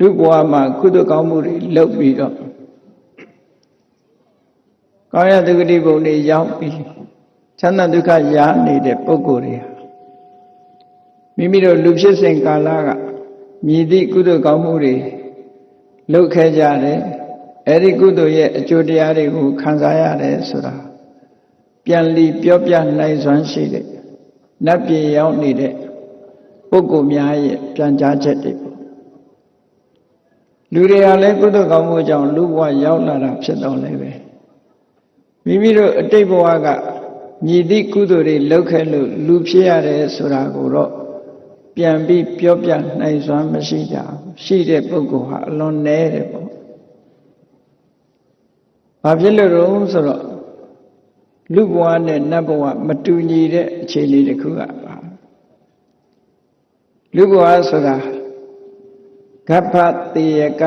လူဘဝမှာကုသိုလ်ကောင်းမှုတွေလုပ်ပြီးတော့ကောင်းရသုဂတိဘုံတွေရောက်ပြီးချမ်းသာဒုက္ခရနေတဲ့ပုဂ္ဂိုလ်တွေမိမိတို့လူဖြစ်စဉ်ကာလကမြည်သည့်ကုသိုလ်ကောင်းမှုတွေလုပ်ခဲ့ကြတယ်အဲ့ဒီကုသိုလ်ရဲ့အကျိုးတရားတွေကိုခံစားရတယ်ဆိုတာပြန်လီပြောပြနိုင်စွမ်းရှိတဲ့နတ်ပြည်ရောက်နေတဲ့ပုဂ္ဂိုလ်များရဲ့ပြန်ကြားချက်တွေပေါ့လူတွေကလည်းကုသိုလ်ကောင်းမှုကြောင့်လူဘဝရောက်လာတာဖြစ်တော့လည်းပဲမိမိတို့အတိတ်ဘဝကမြည်သည့်ကုသိုလ်တွေလုပ်ခဲ့လို့လူဖြစ်ရတယ်ဆိုတာကိုတော့ပြန်ပြီးပြောပြနိုင်စွမ်းမရှိကြဘူးရှိတဲ့ပုဂ္ဂိုလ်ဟာအလွန်နည်းတယ်ပေါ့ဘာဖြစ်လို့လဲဆိုတော့လူဘဝနဲ့နတ်ဘဝမတူညီတဲ့အခြေအနေတစ်ခုကပါလူဘဝဆိုတာဂဗ္ဗတေယက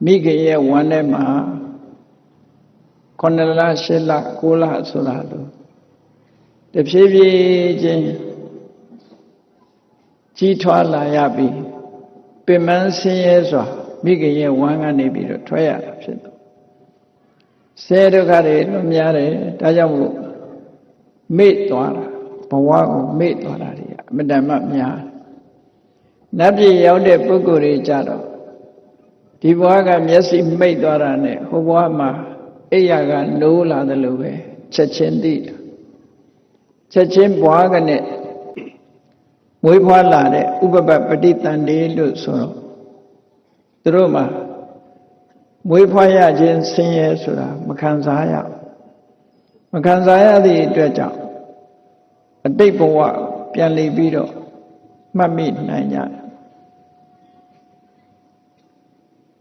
မိခင်ရဲ့ဝမ်းထဲမှာ9 လ 10 လ 9 လဆိုတာလို့တဖြည်းဖြည်းချင်းကြီးထွားလာရပြီးပင်မဆင်းရဲစွာမိခင်ရဲ့ဝမ်းကနေပြီးတော့ထွက်ရတာဖြစ်တယ်ဆဲဒုက္ခတွေလွန်များတယ်ဒါကြောင့်မို့မေ့သွားတာဘဝကိုမေ့သွားတာတွေအမတန်မှများနတ်ပြည်ရောက်တဲ့ပုဂ္ဂိုလ်တွေကြတော့ဒီဘဝကမျက်စိမိတ်သွားတာနဲ့ဟိုဘဝမှာအိယာကနိုးလာတယ်လို့ပဲချက်ချင်းသိတာချက်ချင်းဘဝကနဲ့မွေးဖွားလာတဲ့ဥပပပฏิတန်တေလို့ဆိုတော့သူတို့မှာမွေးဖွားရခြင်းဆင်းရဲဆိုတာမခံစားရမခံစားရသည့်အတွက်ကြောင့်အတိတ်ဘဝပြန်လည်ပြီးတော့မှတ်မိနိုင်ကြတယ်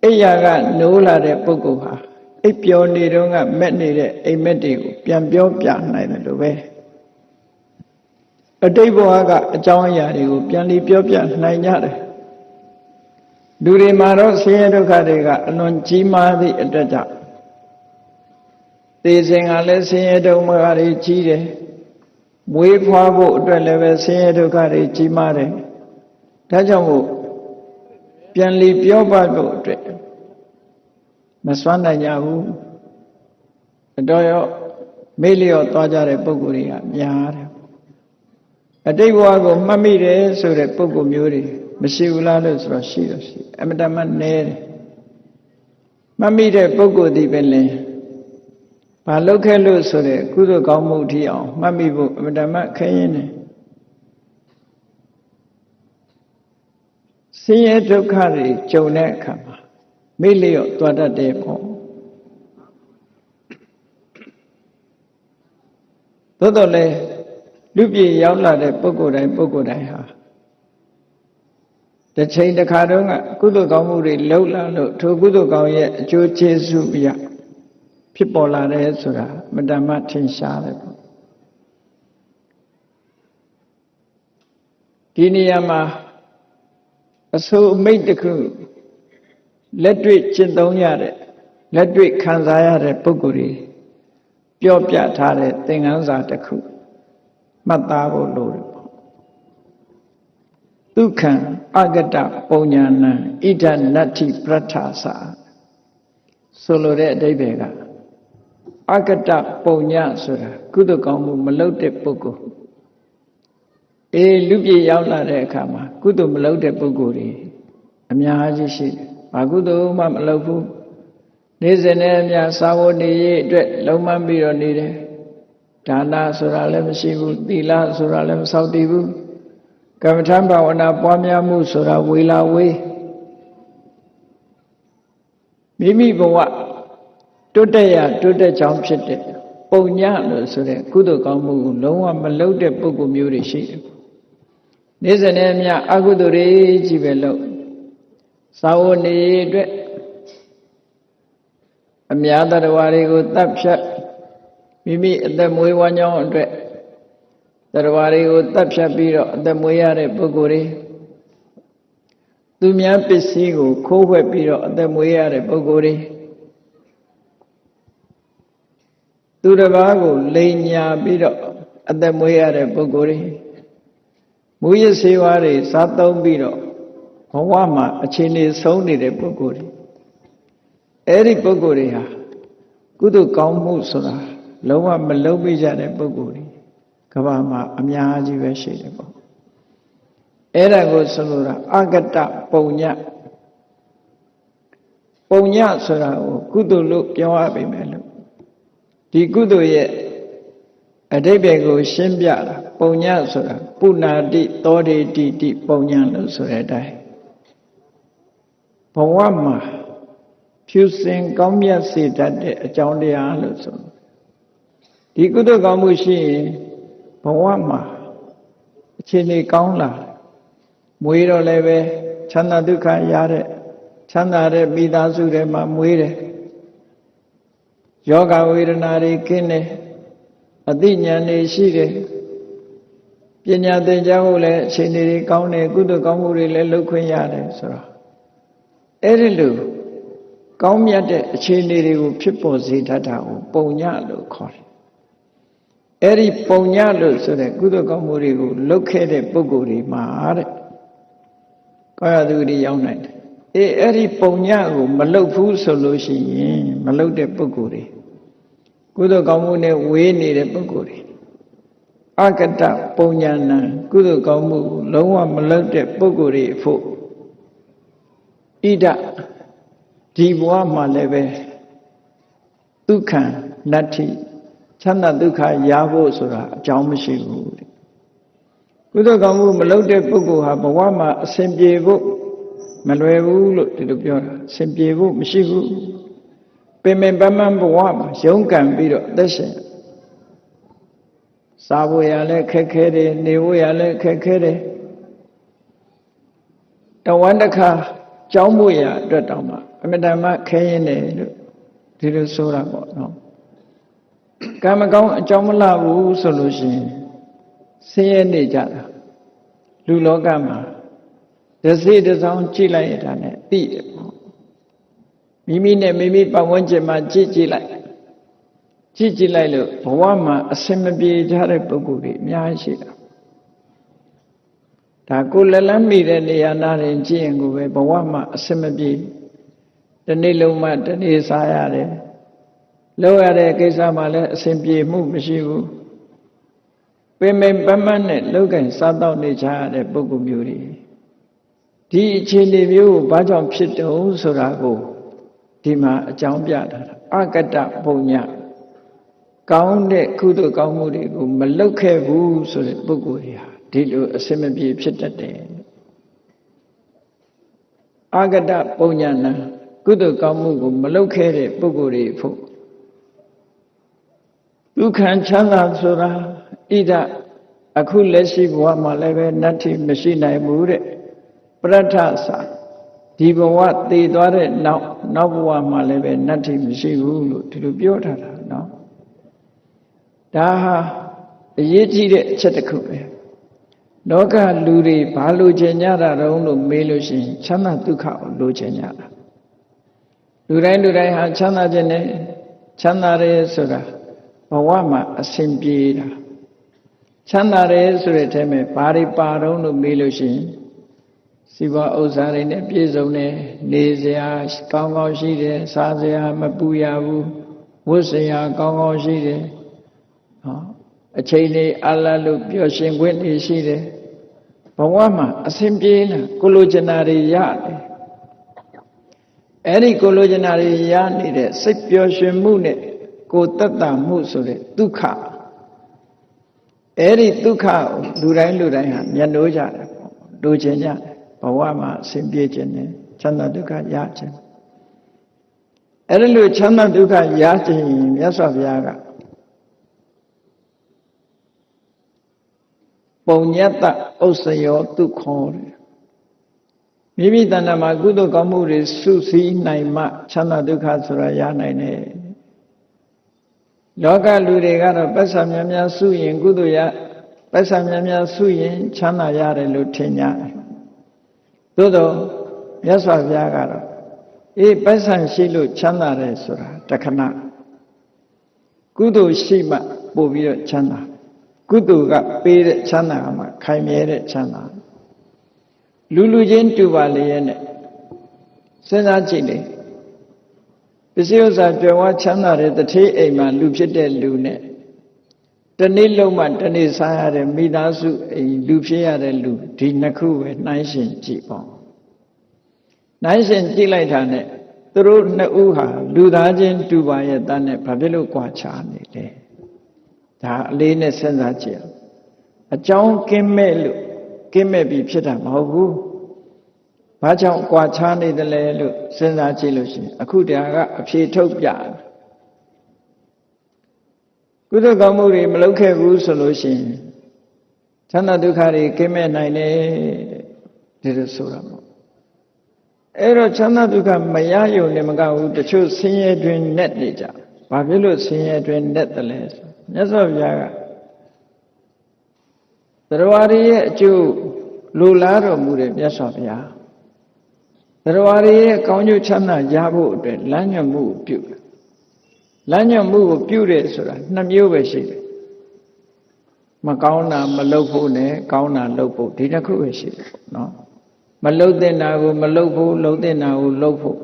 အိယာကနိုးလာတဲ့ပုဂ္ဂိုလ်ဟာအိပ်ပျော်နေတော့ကမက်နေတဲ့အိမ်မက်တွေကိုပြန်ပြောပြနိုင်တယ်လို့ပဲအတိတ်ဘဝကအကြောင်းအရာတွေကိုပြန်လည်ပြောပြနိုင်ကြတယ်လူတွေမှာတော့ဆင်းရဲဒုက္ခတွေကအလွန်ကြီးမားသည့်အတွက်ကြောင့်သေစဉ်ကလည်းဆင်းရဲဒုက္ခတွေကြီးတယ်မွေးဖွားဖို့အတွက်လည်းပဲဆင်းရဲဒုက္ခတွေကြီးမားတယ်ဒါကြောင့်မို့ပြန်လည်ပြောပြဖို့အတွက်မစွမ်းနိုင်ကြဘူးအတော်ရောမေ့လျော့သွားကြတဲ့ပုဂ္ဂိုလ်တွေကများတယ်အတိတ်ဘဝကိုမှတ်မိတယ်ဆိုတဲ့ပုဂ္ဂိုလ်မျိုးတွေမရှိဘူးလားလို့ဆိုတော့ရှိတော့ရှိအမတန်မှနည်းတယ်မှတ်မိတဲ့ပုဂ္ဂိုလ်ဒီပဲလဲဘာလုပ်ခဲ့လို့ဆိုတဲ့ကုသိုလ်ကောင်းမှုထီအောင်မှတ်မိဖို့အမတန်မှခဲရင်တယ်ဆင်းရဲဒုက္ခတွေကြုံတဲ့အခါမှာမေ့လျော့သွားတတ်တယ်ပေါ့သို့တော်လည်းလူပြည်ရောက်လာတဲ့ပုဂ္ဂိုလ်တိုင်းဟာတစ်ချိန်တစ်ခါတုန်းကကုသိုလ်ကောင်းမှုတွေလှုပ်လာလို့ထိုကုသိုလ်ကောင်းရဲ့အကျိုးကျေးဇူးအရဖြစ်ပေါ်လာတယ်ဆိုတာမတ္တမထင်ရှားတယ်ပေါ့ဒီနေရာမှာအဆိုအမိတ်တစ်ခုလက်တွေ့ကျင့်သုံးရတဲ့လက်တွေ့ခံစားရတဲ့ပုဂ္ဂိုလ်တွေပြောပြထားတဲ့သင်ခန်းစာတစ်ခုမှတ်သားဖို့လိုတယ်ပေါ့ဒုက္ခံအဂတပုံညာဏံဣဒနတ္ထိပရထ္ထာစာဆိုလိုတဲ့အဓိပ္ပာယ်ကအဂတပုံညာဆိုတာကုသိုလ်ကောင်းမှုမလုပ်တဲ့ပုဂ္ဂိုလ်လူပြည်ရောက်လာတဲ့အခါမှာကုသိုလ်မလုပ်တဲ့ပုဂ္ဂိုလ်တွေအများကြီးရှိတယ်။ဘာကုသိုလ်မှမလုပ်ဘူး။နေ့စဉ်နဲ့အမျှစာဝတ်နေရေးအတွက်လုံးမပြီးတော့နေတယ်။ဒါနဆိုတာလည်းမရှိဘူး။သီလဆိုတာလည်းမဆောက်တည်ဘူး။ကမ္မထဘာဝနာပွားများမှုဆိုတာဝေလာဝေးမိမိဘဝတိုးတက်ရတိုးတက်ကြောင်းဖြစ်တဲ့ပုံညလို့ဆိုတဲ့ကုသိုလ်ကောင်းမှုကိုလုံးဝမလုပ်တဲ့ပုဂ္ဂိုလ်မျိုးတွေရှိတယ်။နေ့စဉ်နဲ့အမျှအကုသိုလ်တွေကြီးပဲလုပ်စာဝတ်နေရေးအတွက်အများတ attva တွေကိုတတ်ဖြတ်မိမိအသက်မွေးဝမ်းကြောင်းအတွက်attva တွေကိုတတ်ဖြတ်ပြီးတော့အသက်မွေးရတဲ့ပုဂ္ဂိုလ်တွေသူများပစ္စည်းကိုခိုးဝှက်ပြီးတော့အသက်မွေးရတဲ့ပုဂ္ဂိုလ်တွေသူတစ်ပါးကိုလိမ်ညာပြီးတော့အသက်မွေးရတဲ့ပုဂ္ဂိုလ်တွေမူရစေဝါတွေစားသုံးပြီးတော့ ဘဝမှာအခြေအနေဆုံးနေတဲ့ပုဂ္ဂိုလ်တွေအဲ့ဒီပုဂ္ဂိုလ်တွေဟာကုသိုလ်ကောင်းမှုဆိုတာလုံးဝမလုပ်မိကြတဲ့ပုဂ္ဂိုလ်တွေကမ္ဘာမှာအများကြီးပဲရှိတယ်ပေါ့အဲ့ဒါကိုဆိုလိုတာအဂတပုံညပုံညဆိုတာကိုကုသိုလ်လို့ပြောရပေမဲ့လို့ဒီကုသိုလ်ရဲ့အဓိပ္ပာယ်ကိုရှင်းပြတာပုံညဆိုတာပုဏ္ဏတိသောတေတိတိပုံညလို့ဆိုတဲ့အတိုင်းဘဝမှာဖြူစင်ကောင်းမြတ်စေတတ်တဲ့အကြောင်းတရားလို့ဆိုဒီကုသိုလ်ကောင်းမှုရှိရင်ဘဝမှာအခြေအနေကောင်းလာမွေးတော့လည်းပဲချမ်းသာဒုက္ခရတဲ့ချမ်းသာတဲ့မိသားစုတွေမှာမွေးတယ်ယောဂဝေဒနာတွေကင်းတယ်အသိဉာဏ်တွေရှိတယ်ပညာသင်ကြားဖို့လည်းအခြေအနေတွေကောင်းတယ်ကုသိုလ်ကောင်းမှုတွေလည်းလုပ်ခွင့်ရတယ်ဆိုတော့အဲ့ဒီလိုကောင်းမြတ်တဲ့အခြေအနေတွေကိုဖြစ်ပေါ်စေတတ်တာကိုပုံညလို့ခေါ်တယ်အဲ့ဒီပုံညလို့ဆိုတဲ့ကုသိုလ်ကောင်းမှုတွေကိုလုပ်ခဲ့တဲ့ပုဂ္ဂိုလ်တွေမှာတဲ့ကောရသူတွေရောက်နိုင်တယ်အဲ့ဒီပုံညကိုမလုပ်ဘူးဆိုလို့ရှိရင်မလုပ်တဲ့ပုဂ္ဂိုလ်တွေကုသိုလ်ကောင်းမှုနဲ့ဝေးနေတဲ့ပုဂ္ဂိုလ်တွေအကတပုံညာဏကုသိုလ်ကောင်းမှုလုံးဝမလုပ်တဲ့ပုဂ္ဂိုလ်တွေအဖို့ဣဒဒီဘဝမှာလည်းပဲဒုက္ခနတ္ထိချမ်းသာဒုက္ခရဖို့ဆိုတာအကြောင်းမရှိဘူးကုသိုလ်ကောင်းမှုမလုပ်တဲ့ပုဂ္ဂိုလ်ဟာဘဝမှာအစဉ်ပြေဖို့မလွယ်ဘူးလို့ဒီလိုပြောတာအစဉ်ပြေဖို့မရှိဘူးပင်ပန်းဘဝမှာရုန်းကန်ပြီးတော့အသက်ရှင်စားဖို့ရလဲခက်ခဲတယ်နေဖို့ရလဲခက်ခဲတယ်တဝမ်းတစ်ခါကြောင်းဖို့ရအတွက်တောင်မှအမြဲတမ်းခဲရင်တယ်လို့ဒီလိုဆိုတာပေါ့နော်ကံမကောင်းအကြောင်းမလှဘူးဆိုလို့ရှိရင်ဆင်းရဲနေကြတာလူလောကမှာတစ်စိတစ်စောင်းကြည့်လိုက်ရတာနဲ့သိတယ်ပေါ့မိမိနဲ့မိမိပတ်ဝန်းကျင်မှာကြည့်လိုက်လို့ဘဝမှာအစင်မပြေကြတဲ့ပုဂ္ဂိုလ်တွေအများကြီးရှိတာဒါကိုလက်လန်းမိတဲ့နေရာနာရင်ကြည့်ရင်ကိုပဲဘဝမှာအစင်မပြေဒီနေ့လုံးမှဒီနေ့စားရတယ်လောက်ရတဲ့ကိစ္စမှာလည်းအစင်ပြေမှုမရှိဘူးပင်ပန်းနဲ့လောက်ကင်စားတော့နေကြရတဲ့ပုဂ္ဂိုလ်မျိုးတွေဒီအခြေအနေမျိုးကိုဘာကြောင့်ဖြစ်တုံးဆိုတာကိုဒီမှာအကြောင်းပြတာအကတပုံညကောင်းတဲ့ကုသိုလ်ကောင်းမှုတွေကိုမလုပ်ခဲ့ဘူးဆိုတဲ့ပုဂ္ဂိုလ်တွေဟာဒီလိုအစင်မပြေဖြစ်တတ်တယ်အကတပုံညနာကုသိုလ်ကောင်းမှုကိုမလုပ်ခဲ့တဲ့ပုဂ္ဂိုလ်တွေဖို့ဒုက္ခချမ်းသာဆိုတာဣဒအခုလက်ရှိဘဝမှာလည်းပဲနတ္ထိမရှိနိုင်ဘူးတဲ့ပရတ္ထစာဒီဘဝသေသွားတဲ့နောက်ဘဝမှာလည်းပဲနတ္ထိမရှိဘူးလို့ဒီလိုပြောထားတာနော်ဒါဟာအရေးကြီးတဲ့အချက်တစ်ခုပဲလောကလူတွေဘာလိုချင်ကြတာတုံးလို့မေးလို့ရှိရင်ချမ်းသာဒုက္ခကိုလိုချင်ကြတာလူတိုင်းဟာချမ်းသာခြင်းနဲ့ချမ်းသာတယ်ဆိုတာဘဝမှာအစဉ်ပြေတာချမ်းသာတယ်ဆိုတဲ့အထဲမှာဘာတွေပါတုံးလို့မေးလို့ရှိရင်စီးပွားဥစ္စာတွေနဲ့ပြည့်စုံတယ်နေစရာကောင်းကောင်းရှိတယ်စားစရာမပူရဘူးဝတ်စရာကောင်းကောင်းရှိတယ်အချိန်လေးအလားလို့ပျော်ရွှင်ခွင့်တွေရှိတယ်ဘဝမှာအစဉ်ပြေလာကိုလိုချင်တာတွေရတယ်အဲ့ဒီကိုလိုချင်တာတွေရနေတဲ့စိတ်ပျော်ရွှင်မှုနဲ့ကိုယ်သက်သာမှုဆိုတဲ့ဒုက္ခအဲ့ဒီဒုက္ခကိုလူတိုင်းဟာမျက်နှိုးကြတယ်လိုချင်ကြတယ်ဘဝမှာအစဉ်ပြေခြင်းနဲ့ချမ်းသာဒုက္ခရခြင်းအဲ့ဒီလိုချမ်းသာဒုက္ခရခြင်းမြတ်စွာဘုရားကပုံညတ္တဥစ္စယောဒုက္ခောမိမိတဏ္ဍာမှာကုသိုလ်ကောင်းမှုတွေစုစည်းနိုင်မှချမ်းသာဒုက္ခဆိုတာရနိုင်တယ်လောကလူတွေကတော့ပတ်စံများများစုရင်ကုသိုလ်ရပတ်စံများများစုရင်ချမ်းသာရတယ်လို့ထင်ကြတယ်သို့တော့မြတ်စွာဘုရားကတော့ပတ်စံရှိလို့ချမ်းသာတယ်ဆိုတာတခဏကုသိုလ်ရှိမှပို့ပြီးတော့ချမ်းသာကုသိုလ်ကပေးတဲ့ချမ်းသာမှာခိုင်မြဲတဲ့ချမ်းသာ လူချင်းတူပါလေရဲ့နဲ့စဉ်းစားကြည့်လေပစ္စည်းဥစ္စာကြွယ်ဝချမ်းသာတဲ့တထေးအိမ်မှာလူဖြစ်တဲ့လူနဲ့တနေ့လုံးမှတနေ့စားရတဲ့မိသားစုအိမ်လူဖြစ်ရတဲ့လူဒီနှစ်ခုပဲနှိုင်းရှင်ကြည့်ပေါ့နှိုင်းရှင်ကြည့်လိုက်တာနဲ့သူတို့နှစ်ဦးဟာလူသားချင်းတူပါရဲ့တန်းနဲ့ဘာဖြစ်လို့ကြွားချနေလဲဒါအလေးနဲ့စဉ်းစားကြည့်အကြောင်းကင်းမဲ့လို့ကင်းမဲ့ပြီးဖြစ်တာမဟုတ်ဘူးဘာကြောင့်ကြွားချနေတယ်လဲလို့စဉ်းစားကြည့်လို့ရှိရင်အခုတရားကအဖြေထုတ်ပြကုသိုလ်ကောင်းမှုတွေမလုပ်ခဲ့ဘူးဆိုလို့ရှိရင်ချမ်းသာဒုက္ခတွေကင်းမဲ့နိုင်တယ်ဒီလိုဆိုတာပေါ့အဲ့တော့ချမ်းသာဒုက္ခမရယုံနေမကဘူးတချို့ဆင်းရဲတွင်နဲ့နေကြဘာဖြစ်လို့ဆင်းရဲတွင်နဲ့တယ်လဲဆိုမြတ်စွာဘုရားကတရားရည်ရဲ့အကျိုးလိုလားတော်မူတဲ့မြတ်စွာဘုရားတရားရည်ရဲ့ကောင်းကျိုးချမ်းသာရဖို့အတွက်လမ်းညွှန်မှုကိုပြုတယ်လမ်းညွှန်မှုကိုပြုတယ်ဆိုတာနှစ်မျိုးပဲရှိတယ်မကောင်းတာမလုပ်ဖို့နဲ့ကောင်းတာလုပ်ဖို့ဒီတစ်ခုပဲရှိတယ်ပေါ့နော်မလုပ်တဲ့နာကိုမလုပ်ဖို့လုပ်တဲ့နာကိုလုပ်ဖို့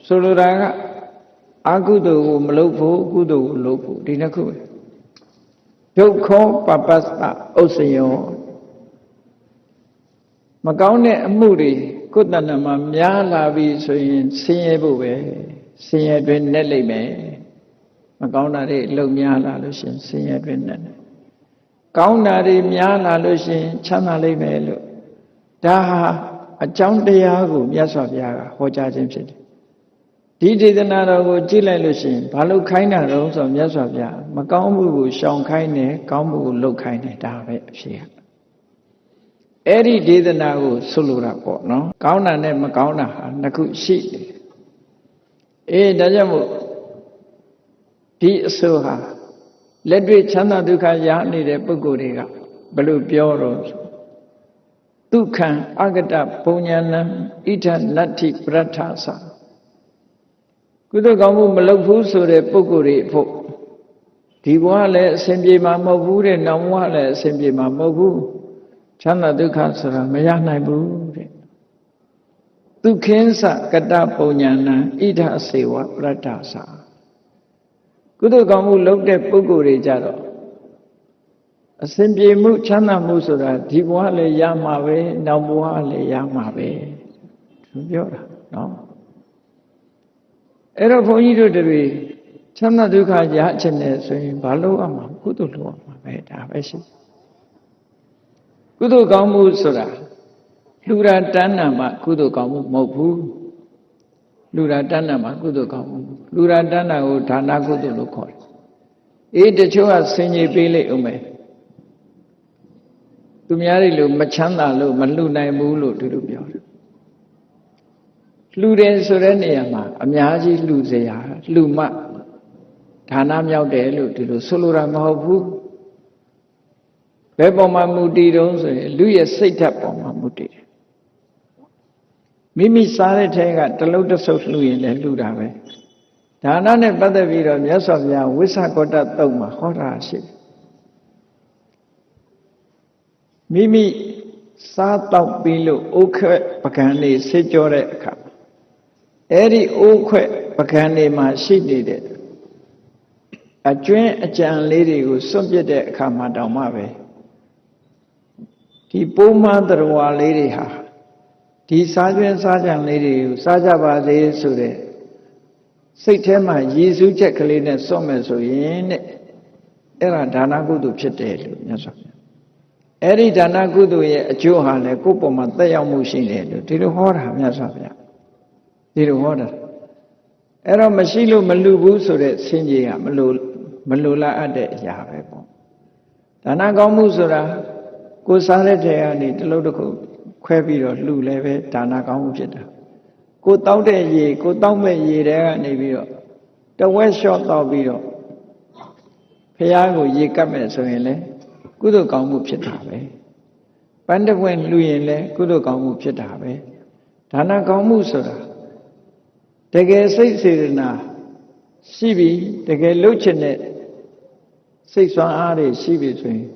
ဆိုလိုတာကအကုသိုလ်ကိုမလုပ်ဖို့ကုသိုလ်ကိုလုပ်ဖို့ဒီနှစ်ခုပဲဒုက္ခပပစ္စဥစ္စယောမကောင်းတဲ့အမှုတွေကိုယ်တဏ္ဍမှာများလာပြီဆိုရင်ဆင်းရဲဖို့ပဲဆင်းရဲတွင်နဲ့လိမ့်မယ်မကောင်းတာတွေအလုံးများလာလို့ရှိရင်ဆင်းရဲတွင်နဲ့ကောင်းတာတွေများလာလို့ရှိရင်ချမ်းသာလိမ့်မယ်လို့ဒါဟာအကြောင်းတရားကိုမြတ်စွာဘုရားကဟောကြားခြင်းဖြစ်တယ်ဒီဒေသနာတော်ကိုကြည့်လိုက်လို့ရှိရင်ဘာလို့ခိုင်းတာတော့ဆိုမြတ်စွာဘုရားမကောင်းမှုကိုရှောင်ခိုင်းတယ်ကောင်းမှုကိုလုပ်ခိုင်းတယ်ဒါပဲအဖြစ်အဲ့ဒီဒေသနာကိုဆိုလိုတာပေါ့နော်ကောင်းတာနဲ့မကောင်းတာဟာနှစ်ခုရှိတယ်ဒါကြောင့်မို့ဒီအဆိုဟာလက်တွေ့ချမ်းသာဒုက္ခရနေတဲ့ပုဂ္ဂိုလ်တွေကဘယ်လိုပြောတော့ဒုက္ခံအဂတပုံညာနံဣဋ္ဌနတ္ထိပရထသကုသိုလ်ကောင်းမှုမလုပ်ဘူးဆိုတဲ့ပုဂ္ဂိုလ်တွေဖို့ဒီဘဝလည်းအစဉ်ပြေမှာမဟုတ်ဘူးတဲ့နောက်ဘဝလည်းအစဉ်ပြေမှာမဟုတ်ဘူးချမ်းသာဒုက္ခဆိုတာမရနိုင်ဘူးတဲ့ဒုက္ခင်းစကတပုံညာနံဣဋ္ဌအစေဝပရထသကုသိုလ်ကောင်းမှုလုပ်တဲ့ပုဂ္ဂိုလ်တွေကြတော့အစဉ်ပြေမှုချမ်းသာမှုဆိုတာဒီဘဝလည်းရမှာပဲနောက်ဘဝလည်းရမှာပဲသူပြောတာနော်အဲ့တော့ဘုန်းကြီးတို့တွေချမ်းသာဒုက္ခရချင်တယ်ဆိုရင်ဘာလုပ်ရမှာကုသိုလ်လုပ်ရမှာပဲဒါပဲရှိကုသိုလ်ကောင်းမှုဆိုတာလူရာတဏ္ဍာမှာကုသိုလ်ကောင်းမှုမဟုတ်ဘူးလူရာတဏ္ဍာမှာကုသိုလ်ကောင်းမှုလူရာတဏ္ဍာကိုဒါနကုသိုလ်လို့ခေါ်တယ်တချို့ကဆင်ញေပေးလိုက်အောင်မယ်သူများတွေလို့မချမ်းသာလို့မလှူနိုင်ဘူးလို့သူတို့ပြောတယ်လှူတယ်ဆိုတဲ့နေရာမှာအများကြီးလှူเสียလှူမှဒါနမြောက်တယ်လို့ဒီလိုဆိုလိုတာမဟုတ်ဘူးဘယ်ပေါ်မှာမူတည်တုံးဆိုရင်လူရဲ့စိတ်ဓာတ်ပေါ်မှာမူတည်တယ်မိမိစားတဲ့ထဲကတလုံးတစ်ဆုပ်လှူရင်လည်းလှူတာပဲဒါနနဲ့ပတ်သက်ပြီးတော့မြတ်စွာဘုရားဝိသကောတသုတ်မှာဟောတာရှိတယ်မိမိစားတော့ပြီးလို့အိုးခွက်ပကံနေဆေးကြောတဲ့အခါအဲ့ဒီအိုးခွက်ပကံနေမှာရှိနေတဲ့အကျွင်းအကြံလေးတွေကိုစွန့်ပစ်တဲ့အခါမှာတောင်မှပဲဒီပိုးမတော်ဝါလေးတွေဟာဒီစားကျွင်းစားကြံလေးတွေကိုစားကြပါစေဆိုတဲ့စိတ်ထဲမှာရည်စူးချက်ကလေးနဲ့စွန့်မယ်ဆိုရင်တဲ့အဲ့ဒါဒါနကုသိုလ်ဖြစ်တယ်လို့မြတ်စွာဘုရားအဲ့ဒီဒါနကုသိုလ်ရဲ့အကျိုးဟာလည်းကိုယ့်ပုံမှာသက်ရောက်မှုရှိတယ်လို့ဒီလိုဟောတာမြတ်စွာဘုရားဒီလိုဟောတာအဲ့တော့မရှိလို့မလူဘူးဆိုတဲ့ဆင်ကြီးကမလိုလားအပ်တဲ့အရာပဲပေါ့ဒါနကောင်းမှုဆိုတာကိုယ်စားတဲ့ထဲကနေတလုံးတစ်ခုခွဲပြီးတော့လှူလည်းပဲဒါနကောင်းမှုဖြစ်တာကိုတောက်တဲ့ရေကိုတောက်မဲ့ရေတဲကနေပြီးတော့တဝက်လျှော့တောက်ပြီးတော့ဖះကိုရေကပ်မဲ့ဆိုရင်လေကုသိုလ်ကောင်းမှုဖြစ်တာပဲပန်းတပွင့်လှူရင်လည်းကုသိုလ်ကောင်းမှုဖြစ်တာပဲဒါနကောင်းမှုဆိုတာတကယ်စိတ်စေတနာရှိပြီတကယ်လုပ်ချင်တဲ့စိတ်ဆွမ်းအားတွေရှိပြီဆိုရင်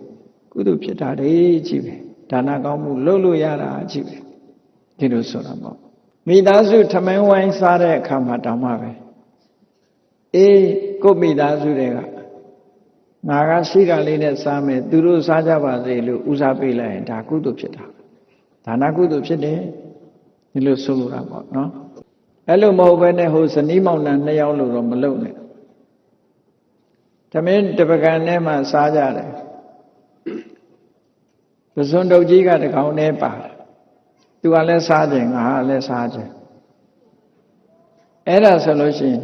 ကုသိုလ်ဖြစ်တာတွေကြီးပဲဒါနကောင်းမှုလုပ်လို့ရတာကြီးပဲ ဒီလိုဆိုတာပေါ့မိသားစုထမင်းဝိုင်းစားတဲ့အခါမှာတောင်မှပဲအေးကိုမိသားစုတွေကငါကရှိတာလေးနဲ့စားမယ်သူတို့စားကြပါစေလို့ဦးစားပေးလိုက်ရင်ဒါကုသိုလ်ဖြစ်တာဒါနကုသိုလ်ဖြစ်တယ်ဒီလိုဆိုလိုတာပေါ့နော်အဲ့လိုမဟုတ်ဘဲနဲ့ဟိုဇနီးမောင်နှံနှစ်ယောက်လို့တော့မလုပ်နဲ့သမင်းတပကံထဲမှာစားကြတယ်ပဇွန်တုတ်ကြီးကတကောင်နဲ့ပါတယ်သူကလည်းစားခြင်းငါကလည်းစားခြင်းအဲ့ဒါဆိုလို့ရှိရင်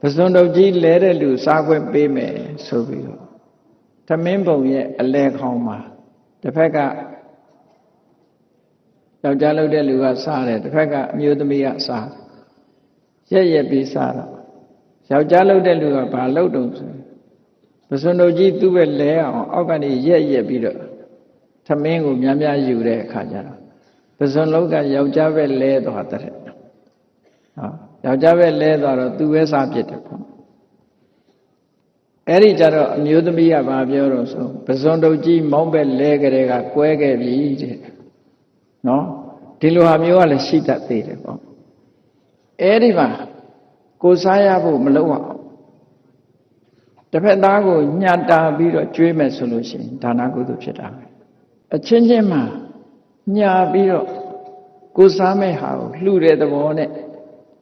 ပဇွန်တုတ်ကြီးလဲတဲ့လူစားခွင့်ပေးမယ်ဆိုပြီးတော့သမင်းပုံရဲ့အလဲခေါင်းမှာတစ်ဖက်ကယောက်ျားလုပ်တဲ့လူကစားတယ်တစ်ဖက်ကအမျိုးသမီးကစားရက်ပြီးစားတော့ယောက်ျားလုပ်တဲ့လူကဘာလုပ်တုံးဆိုပဇွန်တုတ်ကြီးသူ့ပဲလဲအောင်အောက်ကနေရက်ပြီးတော့သမင်းကိုများများယူတဲ့အခါကျတော့ပဇွန်လုံးကယောက်ျားပဲလဲသွားတဲ့ဟောယောက်ျားပဲလဲသွားတော့သူပဲစားဖြစ်တယ်ပေါ့အဲ့ဒီကြတော့အမျိုးသမီးကဘာပြောတော့ဆိုပဇွန်တုတ်ကြီးမောင်းပဲလဲကြတဲ့ကကွဲခဲ့ပြီတဲ့နော်ဒီလိုဟာမျိုးကလည်းရှိတတ်သေးတယ်ပေါ့အဲ့ဒီမှာကိုစားရဖို့မလုပ်အောင်တစ်ဖက်သားကိုညှတာပြီးတော့ကျွေးမယ်ဆိုလို့ရှိရင်ဒါနကုသိုလ်ဖြစ်တာပဲအချင်းချင်းမှာညာပြီးတော့ကိုစားမဲ့ဟာကိုလှူတဲ့သဘောနဲ့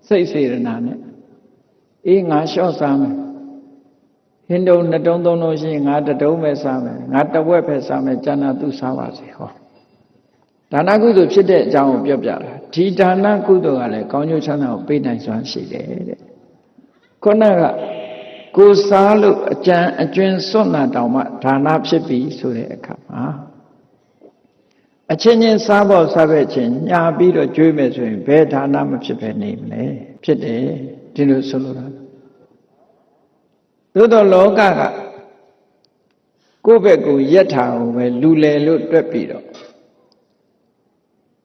စိတ်စေတနာနဲ့အေးငါလျှော့စားမယ်ဟင်းတုံနှစ်တုံးသုံးတုံးရှိရင်ငါတစ်တုံးပဲစားမယ်ငါတစ်ဝက်ပဲစားမယ်ကျန်တာသူစားပါစေဟောဒါနကုသိုလ်ဖြစ်တဲ့အကြောင်းကိုပြောပြတာဒီဒါနကုသိုလ်ကလည်းကောင်းကျိုးချမ်းသာကိုပေးနိုင်စွမ်းရှိတယ်တဲ့ခုနကကိုစားလို့အကြံအကျွင်းစွန့်တာတောင်မှဒါနဖြစ်ပြီဆိုတဲ့အခါမှာအချင်းချင်းစားဖို့စားပဲ့ချင်းညာပြီးတော့ကျွေးမယ်ဆိုရင်ဘယ်ဒါနမဖြစ်ပဲနေမလဲဖြစ်တယ်ဒီလိုဆိုလိုတာသို့တော့လောကကကိုယ့်ဘက်ကိုရက်ထားအောင်ပဲလူလေလို့တွက်ပြီးတော့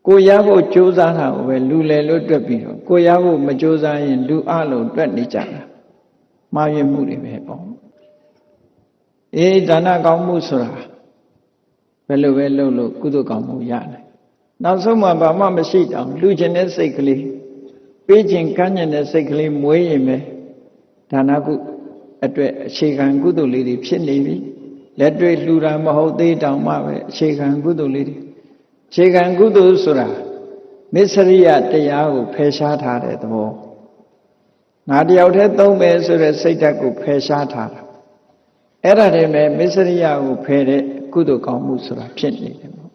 ကိုရဖို့ကြိုးစားတာကိုပဲလူလေလို့တွက်ပြီးတော့ကိုရဖို့မကြိုးစားရင်လူအလုံးတွက်နေကြတာမှားယွင်းမှုတွေပဲပေါ့အေးဒါနကောင်းမှုဆိုတာဘယ်လိုပဲလုပ်လို့ကုသိုလ်ကောင်းမှုရတယ်နောက်ဆုံးမှဘာမှမရှိတောင်လူကျင်တဲ့စိတ်ကလေးပေးခြင်းကမ်းကျင်တဲ့စိတ်ကလေးမွေးရင်ပဲဒါနကုအတွက်အခြေခံကုသိုလ်လေးတွေဖြစ်နေပြီလက်တွေ့လှူတာမဟုတ်သေးတောင်မှပဲအခြေခံကုသိုလ်လေးတွေအခြေခံကုသိုလ်ဆိုတာမစ္စရိယတရားကိုဖယ်ရှားထားတဲ့သဘောငါတယောက်တည်းသုံးမယ်ဆိုတဲ့စိတ်ဓာတ်ကိုဖယ်ရှားထားတာအဲ့ဒါတည်းပဲမစ္စရိယကိုဖယ်တဲ့ကုသိုလ်ကောင်းမှုဆိုတာဖြစ်နေတယ်ပေါ့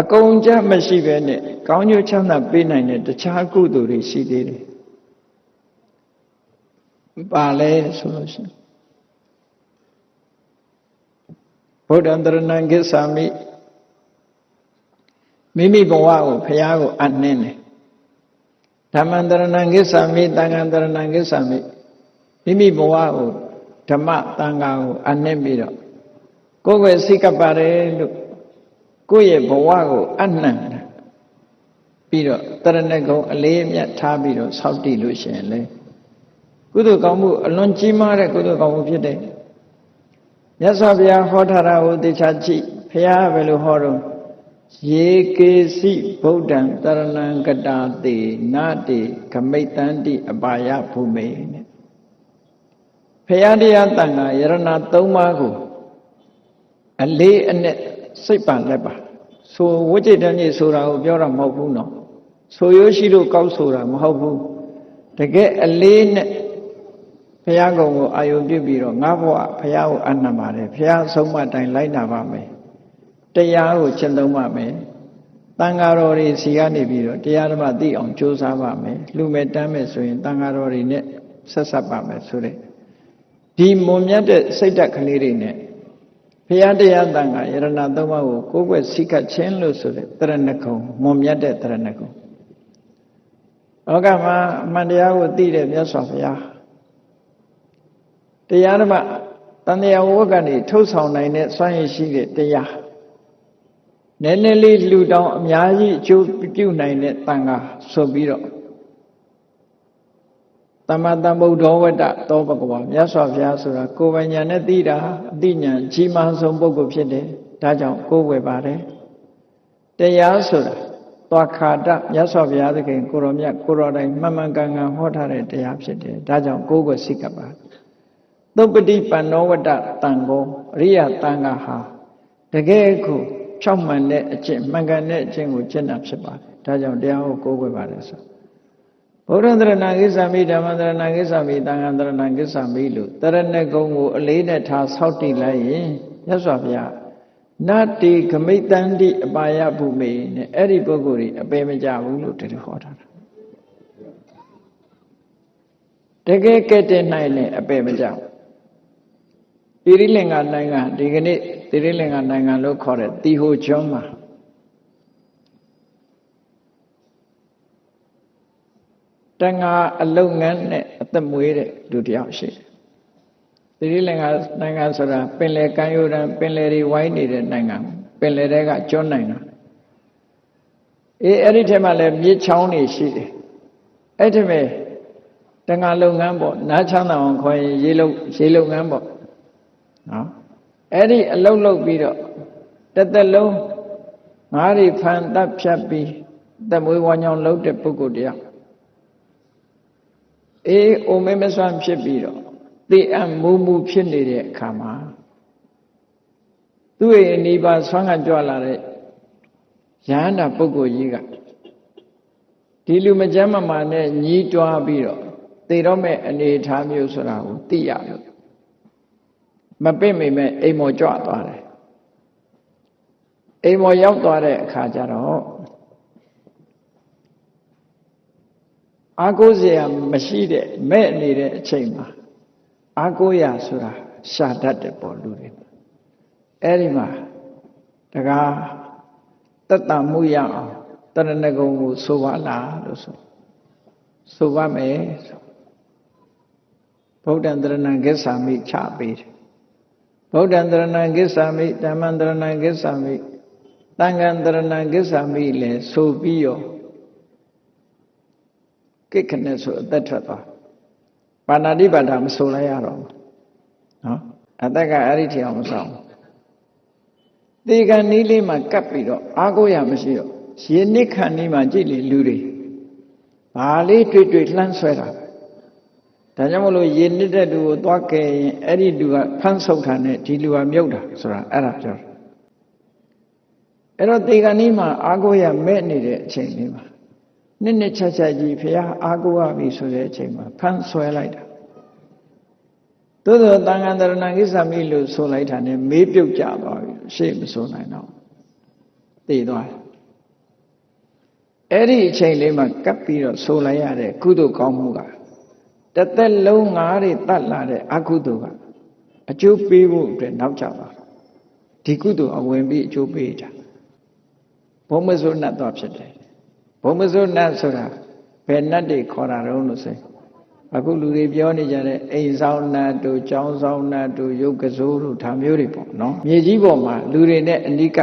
အကုန်ကြမရှိပဲနဲ့ကောင်းကျိုးချမ်းသာပေးနိုင်တဲ့တခြားကုသိုလ်တွေရှိသေးတယ်ပါလဲဆိုလို့ရှိရင်ဗုဒ္ဓံတရဏံကိစ္ဆာမိမိမိဘဝကိုဘုရားကိုအနှင်းတယ်ဓမ္မံတရဏံကိစ္ဆာမိသံဃံတရဏံကိစ္ဆာမိမိမိဘဝကိုဓမ္မသံဃာကိုအနှင်းပြီးတော့ကိုယ်ွယ်စိတ်ကပ်ပါတယ်လို့ကိုယ့်ရဲ့ဘဝကိုအနှံ့ပြီးတော့တရဏဂုံအလေးအမြတ်ထားပြီးတော့ဆောက်တည်လို့ရှိရင်လေကုသိုလ်ကောင်းမှုအလွန်ကြီးမားတဲ့ကုသိုလ်ကောင်းမှုဖြစ်တယ်မြတ်စွာဘုရားဟောထားတာကိုသိချကြည့်ဘုရားဘယ်လိုဟောတော့ယေကေစီဗုဒ္ဓံတရဏံကတာတိနာတိခမိတ်တန္တိအပါယភူမေနဲ့ဘုရားတရားတန်ခါယရဏသုံးပါးကိုအလေးအနက်စိတ်ပါလက်ပါဆိုဝိจิตတန်ကြီးဆိုတာကိုပြောတာမဟုတ်ဘူးနော်ဆိုရိုးရှိလို့ကောက်ဆိုတာမဟုတ်ဘူးတကယ်အလေးနဲ့ဘုရားကုံကိုအာယုပြုပြီးတော့ငါဘဝဘုရားကိုအနှံပါတယ်ဘုရားဆုံးမတိုင်းလိုက်နာပါမယ်တရားကိုကျင့်သုံးပါမယ်တန်ဃာတော်တွေစီကနေပြီးတော့တရားဓမ္မသိအောင်ကြိုးစားပါမယ်လူမဲ့တမ်းမဲ့ဆိုရင်တန်ဃာတော်တွေနဲ့ဆက်ဆက်ပါမယ်ဆိုတဲ့ဒီမွန်မြတ်တဲ့စိတ်ဓာတ်ကလေးတွေနဲ့ဘုရားတရားတန်ခါယရဏသုံးပါးကိုကိုယ်ွယ်စိတ်ကချင်းလို့ဆိုတဲ့တရဏဂုံမွန်မြတ်တဲ့တရဏဂုံဩကမှာအမှန်တရားကိုသိတဲ့မြတ်စွာဘုရားတရားဓမ္မတန်တရားဝတ်ကနေထုတ်ဆောင်နိုင်တဲ့စွမ်းရည်ရှိတဲ့တရားနည်းနည်းလေးလူတောင်အများကြီးအကျိုးပြုနိုင်တဲ့တန်ခါဆိုပြီးတော့သမ္မာသမ္ဗုဒ္ဓဝတ္တသောဘဂဝါမြတ်စွာဘုရားဆိုတာကိုယ်ပိုင်ဉာဏ်နဲ့သိတာအသိဉာဏ်ကြီးမားဆုံးပုဂ္ဂိုလ်ဖြစ်တယ်ဒါကြောင့်ကိုယ်ဝယ်ပါတယ်တရားဆိုတာ သွားခါတမြတ်စွာဘုရားသခင်ကိုရောမြတ်ကိုရောတိုင်းမှန်မှန်ကန်ကန်ဟောထားတဲ့တရားဖြစ်တယ်ဒါကြောင့်ကိုယ်ကိုစိတ်ကပ်ပါသုပ္ပတိပန္နောဝတ္တတန်ကိုအရိယတန်ခါဟာတကယ်ကိုဖြောင့်မှန်တဲ့အကျင့်မှန်ကန်တဲ့အကျင့်ကိုကျင့်တာဖြစ်ပါတယ်ဒါကြောင့်တရားကိုကိုးကွယ်ပါတယ်ဆိုဗုဒ္ဓံတရဏဂိစ္ဆာမိဓမ္မံတရဏဂိစ္ဆာမိသံဃံတရဏဂိစ္ဆာမိလို့တရဏဂုံကိုအလေးနဲ့ထားဆောက်တည်လိုက်ရင်မြတ်စွာဘုရားနတ္တိဂမိတန္တိအပါယဘုမေနဲ့အဲ့ဒီပုဂ္ဂိုလ်ကြီးအပေမကြဘူးလို့ဒီလိုဟောထားတာတကယ်ကဲ့တဲ့နိုင်လည်းအပေမကြဘူးသီရိလင်္ကာနိုင်ငံဒီကနေ့သီရိလင်္ကာနိုင်ငံလို့ခေါ်တဲ့တီဟိုကျွန်းမှာတန်ဃာအလုံငန်းနဲ့အသက်မွေးတဲ့လူတစ်ယောက်ရှိတယ်သီရိလင်္ကာနိုင်ငံဆိုတာပင်လယ်ကမ်းရိုးတန်းပင်လယ်တွေဝိုင်းနေတဲ့နိုင်ငံပင်လယ်တွေကကျွန်းနိုင်ငံအဲ့ဒီထဲမှာလည်းမြစ်ချောင်းတွေရှိတယ်အဲ့ဒီမဲ့တန်ဃာလုပ်ငန်းပေါ့နားချမ်းသာအောင်ခေါ်ရင်ရေလုပ်ငန်းပေါ့နော်အဲ့ဒီအလုပ်လုပ်ပြီးတော့တစ်သက်လုံးငါးတွေဖန်တပ်ဖြတ်ပြီးသက်မွေးဝါညောင်းလုပ်တဲ့ပုဂ္ဂိုလ်တရားအိုမေမဆွမ်းဖြစ်ပြီးတော့သိအပ်မူမူဖြစ်နေတဲ့အခါမှာသူ့ရဲ့အနိဗ္ဗာန်ဆွမ်းကကြွလာတဲ့ယဟန္တာပုဂ္ဂိုလ်ကြီးကဒီလူမကျမ်းမမာနဲ့ညီးတွားပြီးတော့သိတော့မဲ့အနေအထားမျိုးဆိုတာကိုသိရလို့မပင့်မိမဲ့အိမ်မော်ကြွသွားတယ်အိမ်မော်ရောက်သွားတဲ့အခါကျတော့အာကိုးစရာမရှိတဲ့မဲ့နေတဲ့အချိန်မှာအာကိုးရဆိုတာရှာတတ်တယ်ပေါ့လူတွေအဲ့ဒီမှာတကားတတ်တမှုရအောင်တရဏဂုံကိုဆိုပါလားလို့ဆိုပါမယ်ဗုဒ္ဓံတရဏံဂစ္ဆာမိချပေးတယ်ဗုဒ္ဓံတရဏံဂစ္ဆာမိဓမ္မံတရဏံဂစ္ဆာမိသံဃံတရဏံဂစ္ဆာမိလဲဆိုပြီးရောကိက္ခနဲ့ဆိုအသက်ထွက်သွားပါဏာတိပါဒမဆိုလိုက်ရတော့ဘူးနော်အသက်ကအဲ့ဒီထအောင်မဆောင်သေကံနီးလေးမှာကပ်ပြီးတော့အာကိုရမရှိတော့ရေနစ်ခန်နီးမှာကြည့်လေလူတွေဘာလေးတွေ့လှမ်းဆွဲတာဒါကြောင့်မလို့ရေနစ်တဲ့လူကိုသွားကဲရင်အဲ့ဒီလူကဖမ်းဆုပ်တာနဲ့ဒီလူကမြုပ်တာဆိုတာအဲ့ဒါပြောတယ်အဲ့တော့သေကံနီးမှာအာကိုရမဲ့နေတဲ့အချိန်လေးမှာနှစ်ချက်ကြီးဖះအာကိုရပြီဆိုတဲ့အချိန်မှာဖမ်းဆွဲလိုက်တာသို့သောသံဃာတရဏဂိစ္ဆာမိလို့ဆိုလိုက်တာနဲ့မေးပြုတ်ကြသွားပြီရှေ့မဆိုနိုင်တော့သိသွားတယ်အဲ့ဒီအချိန်လေးမှာကပ်ပြီးတော့ဆိုလိုက်ရတဲ့ကုသိုလ်ကောင်းမှုကတစ်သက်လုံးငါးတွေတတ်လာတဲ့အကုသိုလ်ကအကျိုးပေးဖို့အတွက်နောက်ကျသွားဒီကုသိုလ်အဝင်ပြီးအကျိုးပေးတာဘုံမစိုးနတ်တော့ဖြစ်တယ်ဘုံမစိုးနတ်ဆိုတာဘယ်နတ်တွေခေါ်တာတော့လို့ဆိုအခုလူတွေပြောနေကြတဲ့အိမ်ဆောင်နတ်တို့ကျောင်းဆောင်နတ်တို့ရုပ်ကစိုးတို့ဒါမျိုးတွေပေါ့နော်မြေကြီးပေါ်မှာလူတွေနဲ့အနိက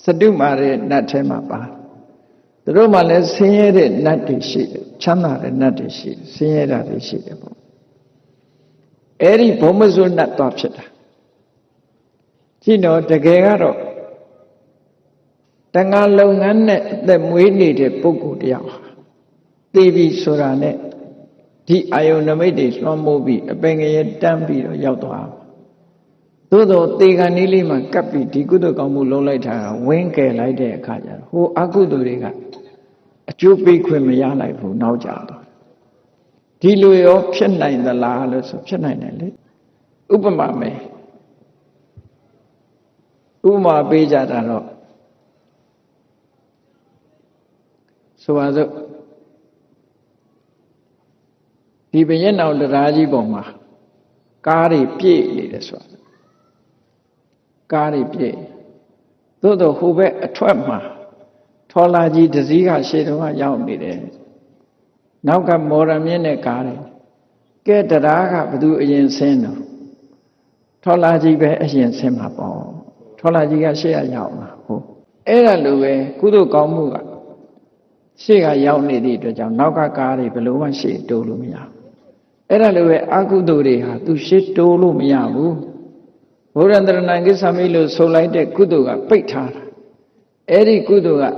စတုမာတဲ့နတ်ထဲမှာပါသူတို့မှလည်းဆင်းရဲတဲ့နတ်တွေရှိတယ်ချမ်းသာတဲ့နတ်တွေရှိတယ်ဆင်းရဲတာတွေရှိတယ်ပေါ့အဲ့ဒီဘုံမစိုးနတ်တော့ဖြစ်တာကြည့်တော့တကယ်ကတော့တန်ဃာလုပ်ငန်းနဲ့အသက်မွေးနေတဲ့ပုဂ္ဂိုလ်တယောက်သိပြီဆိုတာနဲ့ဒီအာယုန်နမိတ်တွေလွှမ်းမိုးပြီးအပင်ငရဲတန်းပြီးတော့ရောက်သွားသို့တော့သေကံလေးလေးမှာကပ်ပြီးဒီကုသိုလ်ကောင်းမှုလုပ်လိုက်တာဝင်းကယ်လိုက်တဲ့အခါကျတော့ဟိုအကုသိုလ်တွေကအကျိုးပေးခွင့်မရလိုက်ဘူးနောက်ကျတော့ဒီလိုရောဖြစ်နိုင်သလားလို့ဆိုဖြစ်နိုင်တယ်လေဥပမာမယ်ဥပမာပေးကြတာတော့ဆိုပါစို့ဒီဘရင်တော်တရားကြီးပေါ်မှာကားတွေပြည့်နေတယ်ဆိုတာကားတွေပြည့်သို့တော့ဟိုဘက်အထွက်မှာထော်လာကြီးတစည်းကရှေ့တုန်းကရောက်နေတယ်နောက်ကမော်ရမြင့်တဲ့ကားတွေကဲတရားကဘသူအရင်ဆင်းတော့ထော်လာကြီးပဲအရင်ဆင်းမှာပေါ့ထော်လာကြီးကရှေ့ကရောက်မှာဟုတ်အဲ့ဒါလိုပဲကုသိုလ်ကောင်းမှုကရှေ့ကရောက်နေသည့်အတွက်ကြောင့်နောက်ကကားတွေဘယ်လိုမှရှေ့တိုးလို့မရဘူးအဲ့ဒါလိုပဲအကုသိုလ်တွေဟာသူရှေ့တိုးလို့မရဘူးဘုရားတရဏဂိစ္ဆာမိလို့ဆိုလိုက်တဲ့ကုသိုလ်ကပိတ်ထားတာအဲ့ဒီကုသိုလ်က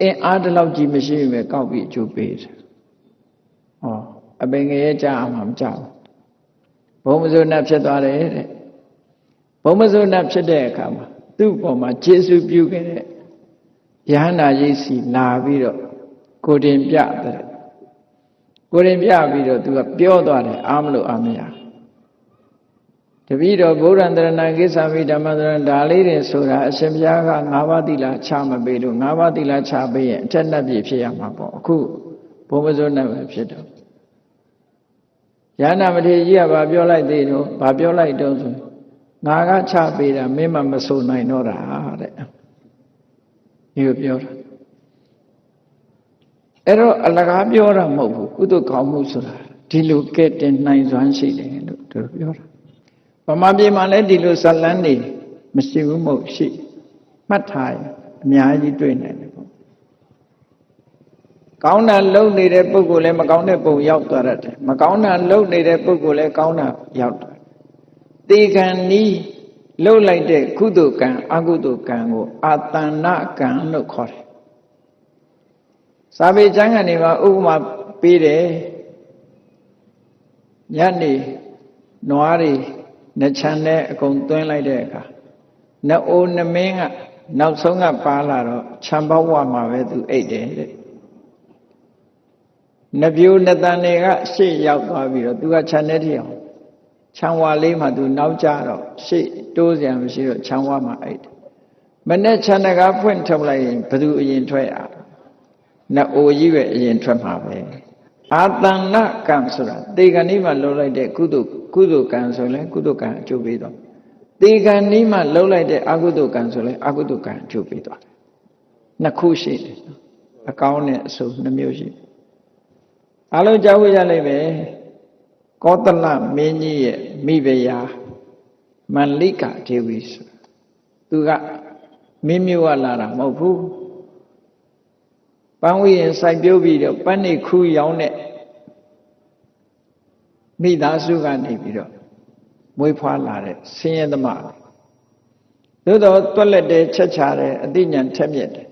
အင်းအားတလောက်ကြီးမရှိဘူးပဲကောက်ပြီးအကျိုးပေးတယ်ဟောအပင်ငရဲကြာအောင်မကြောက်ဘုံမဇုဏဖြစ်သွားတယ်တဲ့ဘုံမဇုဏဖြစ်တဲ့အခါမှာသူ့ပေါ်မှာကျေစုပြုခဲ့တဲ့ယဟန္တာကြီးစီလာပြီးတော့ကိုတင်ပြတယ်ကိုတင်ပြပြီးတော့သူကပြောသွားတယ်အားမလို့အားမရတပည့်တော်ဗုဒ္ဓံတရဏကိစ္ဆာမိဓမ္မတရဏဒါလေးတွေဆိုတာအရှင်ဘုရားက၅ပါးသီလချမပေးလို့၅ပါးသီလချပေးရင်အထက်နှက်ပြည့်ဖြစ်ရမှာပေါ့အခုဘုံမဇုဏပဲဖြစ်တော့ယန္နာမထေရကြီးကဘာပြောလိုက်သေးတော့ဘာပြောလိုက်တော့ဆိုငါကချပေးတာမင်းမမဆိုနိုင်တော့တာတဲ့ဒီလိုပြောတာအဲ့တော့အလကားပြောတာမဟုတ်ဘူးကုသိုလ်ကောင်းမှုဆိုတာဒီလိုကဲ့တင်နိုင်စွမ်းရှိတယ်လို့သူပြောတာဗမာပြည်မှာလည်းဒီလိုဇလန်းနေမရှိဘူးမဟုတ်ရှိမှတ်ထားရင်အများကြီးတွေ့နိုင်တယ်ပေါ့ကောင်းတာလုပ်နေတဲ့ပုဂ္ဂိုလ်လည်းမကောင်းတဲ့ပုံရောက်သွားတတ်တယ်မကောင်းတာလုပ်နေတဲ့ပုဂ္ဂိုလ်လည်းကောင်းတာရောက်သွားတေခံနီးလှုပ်လိုက်တဲ့ကုသိုလ်ကံအကုသိုလ်ကံကိုအာတဏ္ဏကံလို့ခေါ်တယ်စာပေကျမ်းကနေမှာဥပမာပေးတယ်ညနေနွားတွေနှချမ်းနဲ့အကုန်သွင်းလိုက်တဲ့အခါနှအိုးနှမင်းကနောက်ဆုံးကပါလာတော့ခြံပေါက်ဝမှာပဲသူအိတ်တယ်တဲ့နှပြိုးနှတန်တွေကရှေ့ရောက်သွားပြီးတော့သူကခြံထဲထိအောင်ခြံဝါလေးမှာသူနောက်ကျတော့ရှေ့တိုးစရာမရှိတော့ခြံဝါမှာအိတ်တယ်မနဲ့ခြံတကားဖွင့်ထုတ်လိုက်ရင်ဘသူအရင်ထွက်ရနှအိုးကြီးပဲအရင်ထွက်မှာပဲအာတဏ္ဏကံဆိုတာတေကဏီမှာလှုပ်လိုက်တဲ့ကုသိုလ်ကံဆိုလဲကုသိုလ်ကံအကျိုးပေးတော့တေကဏီမှာလှုပ်လိုက်တဲ့အကုသိုလ်ကံဆိုလဲအကုသိုလ်ကံအကျိုးပေးသွားတယ်နှစ်ခုရှိတယ်အကောင်းနဲ့အဆိုးနှမျိုးရှိတယ်အားလုံးကြားဖို့ရလိမ့်မယ်ကောသလမင်းကြီးရဲ့မိဖုရားမန္လိကဒေဝီဆိုသူကမင်းမျိုးကလာတာမဟုတ်ဘူးပန်းဝီရင်စိုက်ပြုတ်ပြီးတော့ပန်းနေခူးရောင်းတဲ့မိသားစုကနေပြီးတော့မွေးဖွားလာတဲ့ဆင်းရဲသမားသို့တော့တွက်လက်တယ်ချက်ချတယ်အသိဉာဏ်ထက်မြက်တယ်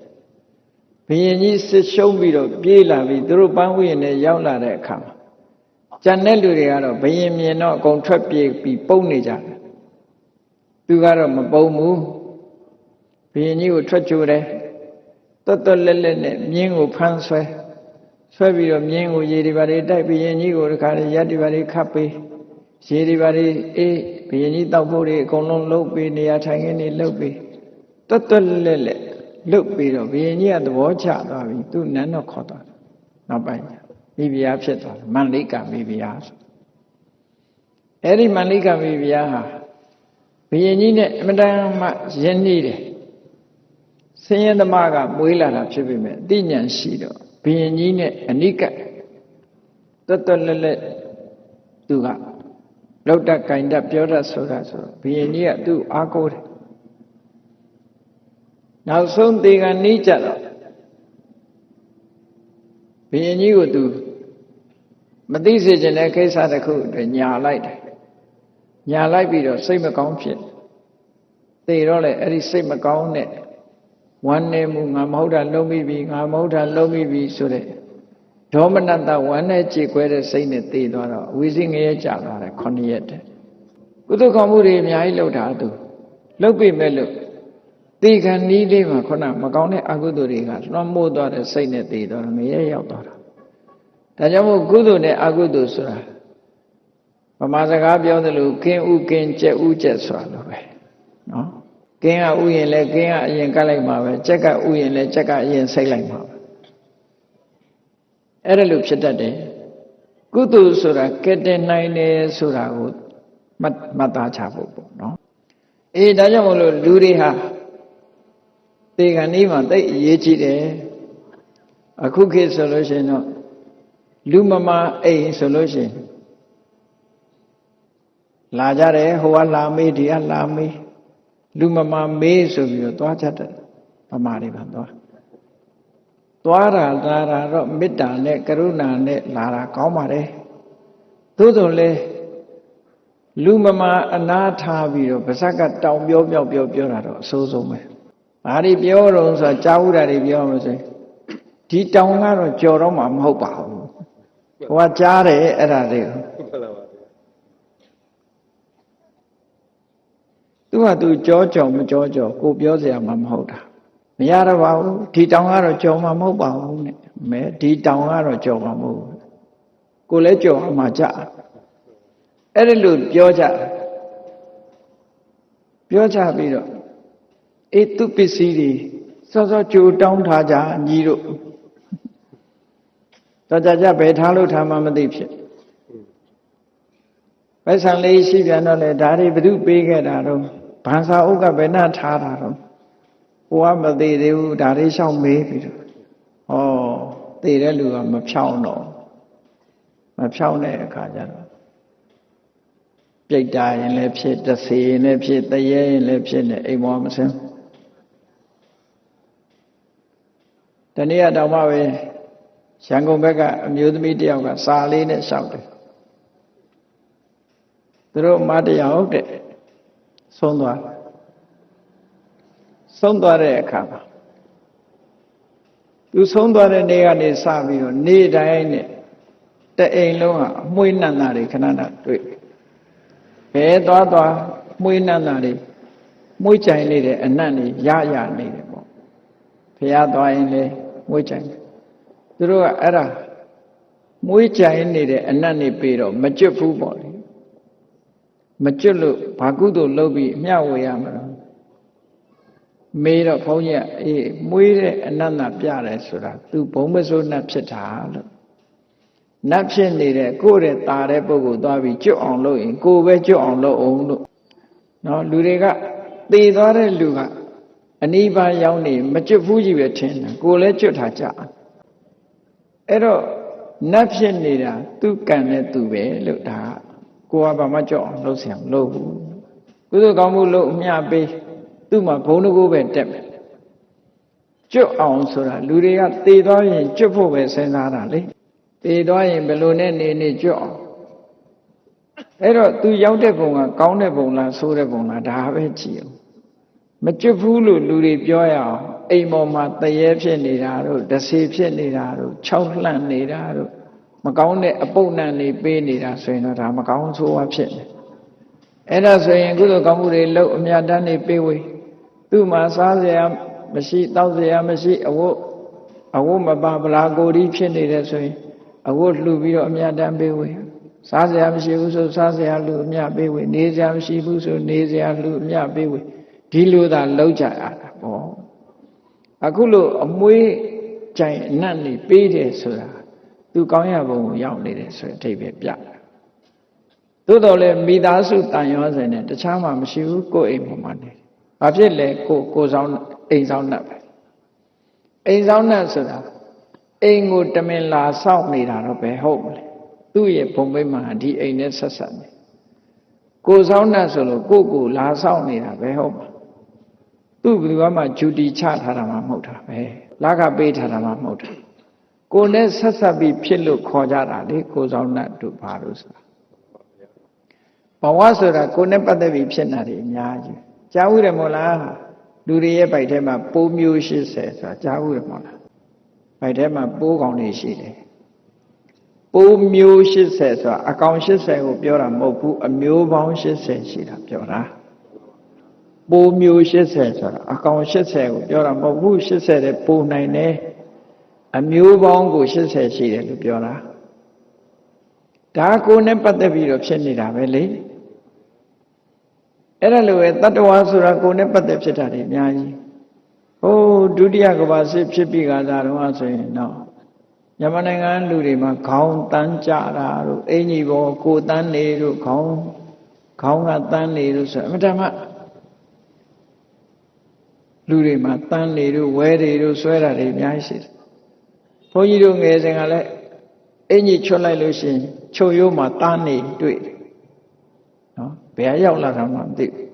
ဘုရင်ကြီးစစ်ရှုံးပြီးတော့ပြေးလာပြီးသူတို့ပန်းဝီရင်နဲ့ရောက်လာတဲ့အခါမှာကျန်တဲ့လူတွေကတော့ဘုရင်မြင်တော့အကုန်ထွက်ပြေးပြီးပုန်းနေကြတယ်သူကတော့မပုန်းဘူးဘုရင်ကြီးကိုထွက်ကြိုတယ်တွတ်လက်လက်နဲ့မြင်းကိုဖမ်းဆွဲပြီးတော့မြင်းကိုရေဒီပါတွေတိုက်ဘုရင်ကြီးကိုတခါလေရက်ဒီပါတွေခတ်ပေးရေဒီပါတွေအေးဘုရင်ကြီးတောက်ဖို့တွေအကုန်လုံးလှုပ်ပေးနေရာထိုင်ခင်းတွေလှုပ်ပေးတွတ်လက်လက်လှုပ်ပြီးတော့ဘုရင်ကြီးကသဘောကျသွားပြီသူ့နန်းတော်ခေါ်သွားတယ်နောက်ပိုင်းမိဖုရားဖြစ်သွားတယ်မန္လိကမိဖုရားဆိုအဲ့ဒီမန္လိကမိဖုရားဟာဘုရင်ကြီးနဲ့အမတန်မှရင်းနှီးတယ်ဆင်းရဲသမားကမွေးလာတာဖြစ်ပေမဲ့အသိဉာဏ်ရှိတော့ဘုရင်ကြီးနဲ့အနိကတွတ်လက်လက်သူကလောက်တတ်ကင်တတ်ပြောတတ်ဆိုတာဆိုတော့ဘုရင်ကြီးကသူ့အားကိုးတယ်နောက်ဆုံးတေကနီးကြတော့ဘုရင်ကြီးကိုသူမသိစေချင်တဲ့ကိစ္စတစ်ခုအတွက်ညာလိုက်တယ်ညာလိုက်ပြီးတော့စိတ်မကောင်းဖြစ်သေတော့လေအဲ့ဒီစိတ်မကောင်းတဲ့ဝမ်းနေမှုငါမဟုတ်တာလုံးမိပြီငါမဟုတ်တာလုံးမိပြီဆိုတဲ့ဒေါမနတဝမ်းနဲ့ကြေကွဲတဲ့စိတ်နဲ့သေသွားတော့ဝိသိငရဲကြသွားတယ်9 ရက်တည်းကုသကောင်းမှုတွေအများကြီးလုပ်တာသူလုပ်ပြီမဲ့လို့တေခံနီးလေးမှာခုနမကောင်းတဲ့အကုသိုလ်တွေကလွှမ်းမိုးသွားတဲ့စိတ်နဲ့သေသွားတော့ငရဲရောက်သွားတာဒါကြောင့်မို့ကုသိုလ်နဲ့အကုသိုလ်ဆိုတာဗမာစကားပြောသလိုကင်းဥကင်းကြက်ဥကြက်ဆိုတာလိုပဲနော်ကင်းကဥရင်လည်းကင်းကအရင်ကတ်လိုက်မှာပဲကြက်ကဥရင်လည်းကြက်ကအရင်ဆိတ်လိုက်မှာပဲအဲ့ဒါလိုဖြစ်တတ်တယ်ကုသိုလ်ဆိုတာကဲ့တင်နိုင်တယ်ဆိုတာကိုမှတ်သားချဖို့ပေါ့နော်အေးဒါကြောင့်မလို့လူတွေဟာတေခဏီးမှာသိအရေးကြီးတယ်အခုခေတ်ဆိုလို့ရှိရင်တော့လူမမာအိမ်ဆိုလို့ရှိရင်လာကြတယ်ဟိုကလာမေးဒီကလာမေးလူမမာမေးဆိုပြီးတော့သွားကြတယ်ဗမာတွေပါသွားတာလာတာတော့မေတ္တာနဲ့ကရုဏာနဲ့လာတာကောင်းပါတယ်သို့တော်လည်းလူမမာအနာထားပြီးတော့ဗဇက်ကတောင်ပြောတာတော့အဆိုးဆုံးပဲဘာတွေပြောတော့ဆိုကြားဥတာတွေပြောမှဆို ဒီတောင်ကတော့ကြော်တော့မှမဟုတ်ပါဘူးဟိုကကြားတယ်အဲ့ဒါလေးသူကသူကြောမကြောကိုပြောเสียမှမဟုတ်တာမရတော့ပါဘူးဒီတောင်ကတော့ကြော်မှမဟုတ်ပါဘူးနဲ့မဲဒီတောင်ကတော့ကြော်မှမဟုတ်ဘူးကိုလည်းကြော်မှကြအဲ့ဒီလိုပြောကြပြီးတော့အေးသူပစ္စည်းတွေစောစောကြိုတောင်းထားကြညီတို့တော့ကြဘယ်ထားလို့ထားမှမသိဖြစ်ပိုက်ဆံလေးရှိပြန်တော့လေဒါတွေဘ누구ပေးခဲ့တာတော့ဗန်စာအုပ်ကဘယ်နှထားတာတော့ဟိုကမသိသေးဘူးဒါတွေရှောက်မေးပြီးတော့ဩသိတဲ့လူကမဖြောင်းတော့မဖြောင်းတဲ့အခါကျတော့ပြိတ္တာရင်လည်းဖြစ်တဆေရင်လည်းဖြစ်တရေရင်လည်းဖြစ်နေအိမ်ပေါ်မစင်းတနေ့တော့မှပဲရန်ကုန်ဘက်ကအမျိုးသမီးတယောက်ကစာလေးနဲ့လျှောက်တယ်သူတို့မတရားဟုတ်တဲ့ဆုံးသွားတဲ့အခါမှာသူဆုံးသွားတဲ့နေ့ကနေစပြီးတော့နေ့တိုင်းနဲ့တအိမ်လုံးကအမွှေးနန္တာတွေခဏခဏတွေ့ဘယ်သွားမွှေးနန္တာတွေမွှေးကြိုင်နေတဲ့အနတ်တွေရနေတယ်ပေါ့ဘုရားသွားရင်လေမွှေးကြိုင်သူတို့ကအဲ့ဒါမွှေးကြိုင်နေတဲ့အနတ်တွေပြီးတော့မကျွတ်ဘူးပေါ့လေမကျွတ်လို့ဘာကုသိုလ်လုပ်ပြီးအမျှဝေရမှာတော့မေးတော့ဘုန်းကြီးကအေးမွေးတဲ့အနန္တပြတယ်ဆိုတာသူဘုံမစိုးနတ်ဖြစ်တာလို့နတ်ဖြစ်နေတဲ့ကိုယ့်ရဲ့ตาတဲ့ပုဂ္ဂိုလ်သွားပြီးကျွတ်အောင်လုပ်ရင်ကိုယ်ပဲကျွတ်အောင်လုပ်အောင်လို့နော်လူတွေကသေသွားတဲ့လူကအနိဗ္ဗာန်ရောက်နေမကျွတ်ဘူးကြီးပဲထင်တယ်ကိုယ်လည်းကျွတ်ထားကြအဲ့တော့နတ်ဖြစ်နေတာသူကံနဲ့သူပဲလို့ဒါကိုယ်ကဘာမှကြောက်အောင်လုပ်เสียမလုပ်ဘူးကုသိုလ်ကောင်းမှုလုပ်အမျှပေးသူ့မှာဘုံတကူပဲတက်မယ်ကျွတ်အောင်ဆိုတာလူတွေကသေသွားရင်ကျွတ်ဖို့ပဲစဉ်းစားတာလေသေသွားရင်ဘယ်လိုနဲ့နေကျွတ်အောင်အဲ့တော့သူရောက်တဲ့ပုံကကောင်းတဲ့ပုံလားဆိုးတဲ့ပုံလားဒါပဲကြည့်အောင်မကျွတ်ဘူးလို့လူတွေပြောရအောင်အိမ်ပေါ်မှာတရေဖြစ်နေတာတို့တဆေဖြစ်နေတာတို့၆လှန့်နေတာတို့မကောင်းတဲ့အပုပ်နှံတွေပေးနေတာဆိုရင်တော့ဒါမကောင်းဆိုးဝါးဖြစ်နေအဲ့ဒါဆိုရင်ကုသိုလ်ကောင်းမှုတွေလုပ်အမြတ်တမ်းတွေပေးဝေသူ့မှာစားစရာမရှိတောက်စရာမရှိအဝတ်မပါဗလာကိုဒီဖြစ်နေတယ်ဆိုရင်အဝတ်လှူပြီးတော့အမြတ်တမ်းပေးဝေစားစရာမရှိဘူးဆိုစားစရာလှူအမြတ်ပေးဝေနေစရာမရှိဘူးဆိုနေစရာလှူအမြတ်ပေးဝေဒီလိုသာလောက်ကြရတာပေါ့အခုလို့အမွေးကြိုင်အနတ်နေပေးတယ်ဆိုတာသူကောင်းရဘုံကိုရောက်နေတယ်ဆိုတဲ့အဓိပ္ပာယ်ပြတာသို့တော်လည်းမိသားစုတန်ရောစင်နဲ့တခြားမှမရှိဘူးကိုယ်အိမ်ပေါ်မှာနေဘာဖြစ်လဲကိုဆောင်အိမ်ဆောင်နှက်ပဲအိမ်ဆောင်နှက်ဆိုတာအိမ်ကိုတမင်လာစောင့်နေတာတော့ပဲဟုတ်မလဲသူ့ရဲ့ဘုံမိတ်မှာဒီအိမ်နဲ့ဆက်ဆက်နေကိုဆောင်နှက်ဆိုလို့ကိုလာစောင့်နေတာပဲဟုတ်မှာသူ့ဘယ်သူမှဂျူတီချထားတာမှမဟုတ်တာပဲလာကပေးထားတာမှမဟုတ်တာကိုနဲ့ဆက်ဆက်ပြီးဖြစ်လို့ခေါ်ကြတာလေကိုဆောင်နှက်တို့ဘာလို့ဆိုတာဘဝဆိုတာကိုနဲ့ပတ်သက်ပြီးဖြစ်နေတာတွေအများကြီးကြားဦးတယ်မို့လားလူတွေရဲ့ဗိုက်ထဲမှာပိုးမျိုး80ဆိုတာကြားဦးတယ်မို့လားဗိုက်ထဲမှာပိုးကောင်တွေရှိတယ်ပိုးမျိုး80ဆိုတာအကောင်80ကိုပြောတာမဟုတ်ဘူးအမျိုးပေါင်း80ရှိတာပြောတာပိုးမျိုး80ဆိုတာအကောင်80ကိုပြောတာမဟုတ်ဘူး80တဲ့ပိုးနိုင်တယ်အမျိုးပေါင်းကို80ရှိတယ်လို့ပြောတာဒါကိုနဲ့ပတ်သက်ပြီးတော့ဖြစ်နေတာပဲလေအဲ့ဒါလိုပဲတတ္တဝါဆိုတာကိုယ်နဲ့ပတ်သက်ဖြစ်တာတွေအများကြီးဟိုဒုတိယကမ္ဘာစစ်ဖြစ်ပြီးကစားတော့ဆိုရင်တော့မြန်မာနိုင်ငံလူတွေမှာခေါင်းတန်းကြတာတို့အင်ကြီးပေါ်ကိုတန်းနေတို့ခေါင်းကတန်းနေတို့ဆိုအမှန်တမ်းလူတွေမှာတန်းနေတို့ဝဲတွေတို့ဆွဲတာတွေအများကြီးရှိတယ်ဘုန်းကြီးတို့ငယ်စဉ်ကလည်းအင်ကြီးချွတ်လိုက်လို့ရှိရင်ချုပ်ရိုးမှာတန်းနေတွေ့တယ်နော်ဘယ်ရောက်လာတာမှမသိဘူး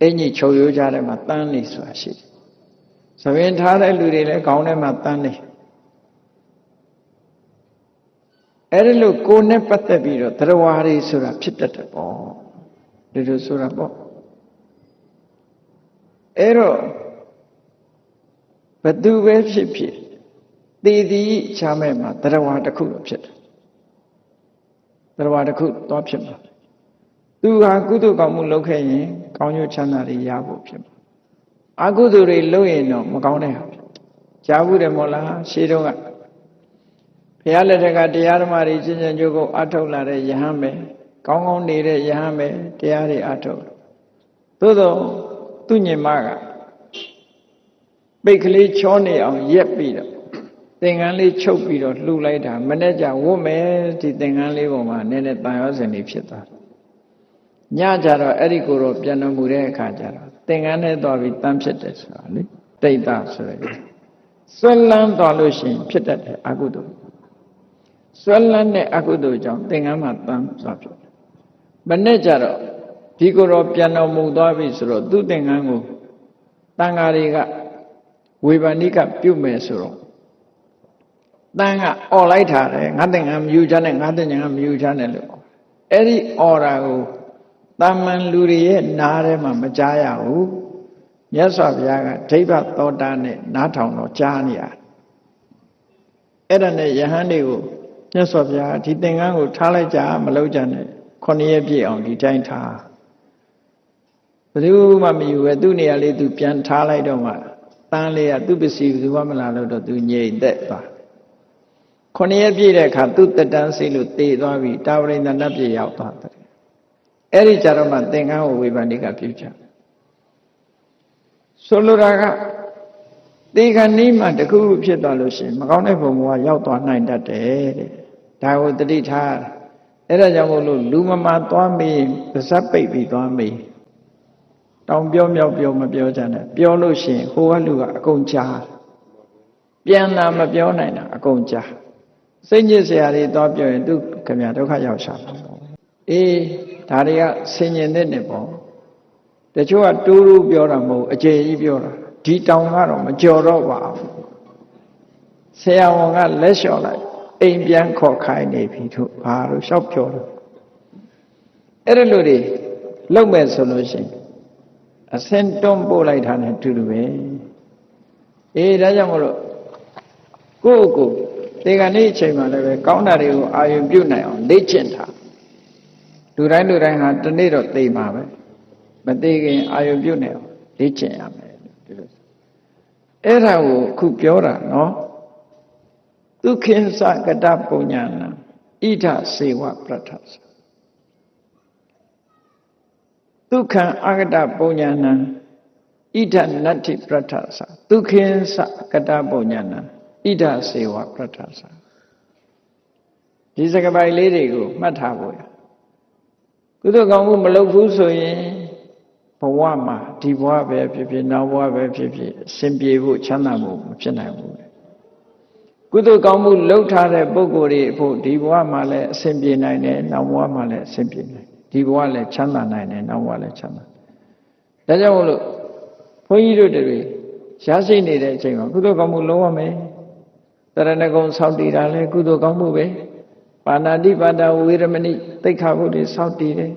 အင်ကြီးချုပ်ရိုးကြတဲ့မှာတန်းနေဆိုတာရှိတယ်သဘင်ထားတဲ့လူတွေလည်းခေါင်းထဲမှာတန်းနေအဲ့ဒီလိုကိုယ်နဲ့ပတ်သက်ပြီးတော့တရားဝါတွေဆိုတာဖြစ်တတ်တယ်ပေါ့ဒီလိုဆိုတာပေါ့အဲ့တော့ဘသူပဲဖြစ် သေသည်ချားမဲ့မှာတရားဝါတစ်ခုတော့ဖြစ်တယ်တရားဝါတစ်ခုတော့ဖြစ်မှာသူဟာကုသိုလ်ကောင်းမှုလုပ်ခဲ့ရင်ကောင်းကျိုးချမ်းသာတွေရဖို့ဖြစ်မှာအကုသိုလ်တွေလုပ်ရင်တော့မကောင်းတဲ့ဟာဖြစ်ကြားဘူးတယ်မို့လားရှေးတုန်းကဘုရားလက်ထက်ကတရားဓမ္မတွေကျင့်ကြံကြိုးကိုအထောက်လာတဲ့ယဟန်ပဲကောင်းကောင်းနေတဲ့ယဟန်ပဲတရားတွေအထောက်သို့တော့သူညင်မကပိတ်ကလေးချောနေအောင်ရက်ပြီးတော့သင်္ကန်းလေးချုပ်ပြီးတော့လှူလိုက်တာမနေ့ကဝတ်မယ်ဒီသင်္ကန်းလေးပေါ်မှာနည်းနည်းတန်ရောစင်လေးဖြစ်သွားညကြတော့အဲ့ဒီကိုတော့ပြန်တော်မူတဲ့အခါကျတော့သင်္ကန်းနဲ့သွားပြီးတန်းဖြစ်တယ်ဆိုတာလေတိတ်တာဆိုရယ်ဆွဲလန်းသွားလို့ရှိရင်ဖြစ်တတ်တယ်အကုသိုလ်ဆွဲလန်းတဲ့အကုသိုလ်ကြောင့်သင်္ကန်းမှာတန်းသွားဖြစ်တယ်မနေ့ကျတော့ဒီကိုတော့ပြန်တော်မူသွားပြီဆိုတော့သူ့သင်္ကန်းကိုတန်ဃာတွေကဝေဘာနိကပြုမယ်ဆိုတော့တန်ကအော်လိုက်ထားတယ်ငါသင်္ကန်းမယူချနဲ့ငါသင်္ကန်းမယူချနဲ့လို့အဲ့ဒီအော်တာကိုတာမန်လူတွေရဲ့နားထဲမှာမကြားရဘူးမြတ်စွာဘုရားကဒိဗ္ဗသောတာနဲ့နားထောင်တော့ကြားနေရအဲ့ဒါနဲ့ယဟန်တွေကိုမြတ်စွာဘုရားဒီသင်္ကန်းကိုထားလိုက်ကြမလုပ်ကြနဲ့9 ရက်ပြည့်အောင်ဒီတိုင်းထားဘယ်သူမှမယူပဲသူ့နေရာလေးသူပြန်ထားလိုက်တော့မှတန်းလေးကသူ့ပစ္စည်းဘယ်သူမှမလာလို့တော့သူငြိမ်သက်သွား9 ရက်ပြည့်တဲ့အခါသူ့တက်တန်းစိတ်လို့တည်သွားပြီတာဝရိန္ဒနတ်ပြည်ရောက်သွားတယ်အဲ့ဒီကြတော့မှသင်္ကန်းကိုဝေဘာနိကပြုကြဆိုလိုတာကဒီခဏီးမှတခုခုဖြစ်သွားလို့ရှိရင်မကောင်းတဲ့ဘုံဘဝရောက်သွားနိုင်တတ်တယ်တဲ့ဒါကိုတတိထားအဲ့ဒါကြောင့်မို့လို့လူမမာသွားမေးပါဇက်ပိတ်ပြီးသွားမေးတောင်ပြောမြောက်ပြောမပြောကြနဲ့ပြောလို့ရှိရင်ဟိုကလူကအကုန်ကြားပြန်လာမပြောနိုင်တာအကုန်ကြားစိတ်ညစ်စရာတွေသွားပြောရင်သူခင်ဗျာဒုက္ခရောက်ရှာပါအေးဒါတွေကဆင်ញင်တဲ့နဲ့ပေါ့တချို့ကတိုးတိုးပြောတာမဟုတ်အကျေကြီးပြောတာဒီတောင်ကတော့မကြော်တော့ပါဘူးဆရာဝန်ကလက်လျှော့လိုက်အိမ်ပြန်ခေါ်ခိုင်းနေပြီတို့ဘာလို့ရှောက်ပြောလို့အဲ့ဒါလို့တွေလုံမဲ့ဆိုလို့ရှိရင်အစင်တွန်းပို့လိုက်တာနဲ့တူတူပဲအေးဒါကြောင့်မလို့ကိုယ့်ကိုယ်ဒီကနေ့အချိန်မှာလည်းပဲကောင်းတာတွေကိုအာရုံပြုနိုင်အောင်လေ့ကျင့်တာလူတိုင်းဟာဒီနေ့တော့သိမှာပဲမသိခင်အာရုံပြုနိုင်အောင်လေ့ကျင့်ရမယ်ဒီလိုအဲ့ဒါကိုခုပြောတာနော်ဒုက္ခိသကတပုညနာဣဒစေဝပရထသဒုက္ခံအကတပုညနာဣဒနတ္ထိပရထသဒုက္ခိသကတပုညနာဣဒစေဝပရထသဒီစကားပိုင်လေးတွေကိုမှတ်ထားဖို့ရကုသိုလ်ကောင်းမှုမလုပ်ဘူးဆိုရင်ဘဝမှာဒီဘဝပဲဖြစ်ဖြစ်နောက်ဘဝပဲဖြစ်ဖြစ်အစဉ်ပြေဖို့ချမ်းသာဖို့မဖြစ်နိုင်ဘူးကုသိုလ်ကောင်းမှုလုပ်ထားတဲ့ပုဂ္ဂိုလ်တွေအဖို့ဒီဘဝမှာလည်းအစဉ်ပြေနိုင်တယ်နောက်ဘဝမှာလည်းအစဉ်ပြေနိုင်ဒီဘဝလည်းချမ်းသာနိုင်တယ်နောက်ဘဝလည်းချမ်းသာဒါကြောင့်မို့လို့ဘုန်းကြီးတို့တွေရရှိနေတဲ့အချိန်မှာကုသိုလ်ကောင်းမှုလုပ်ရမယ်တရဏဂုံဆောက်တည်တာလည်းကုသိုလ်ကောင်းမှုပဲပါဏာတိပါဒဝေရမဏိသိက္ခာပုဒ်တွေဆောက်တည်တယ်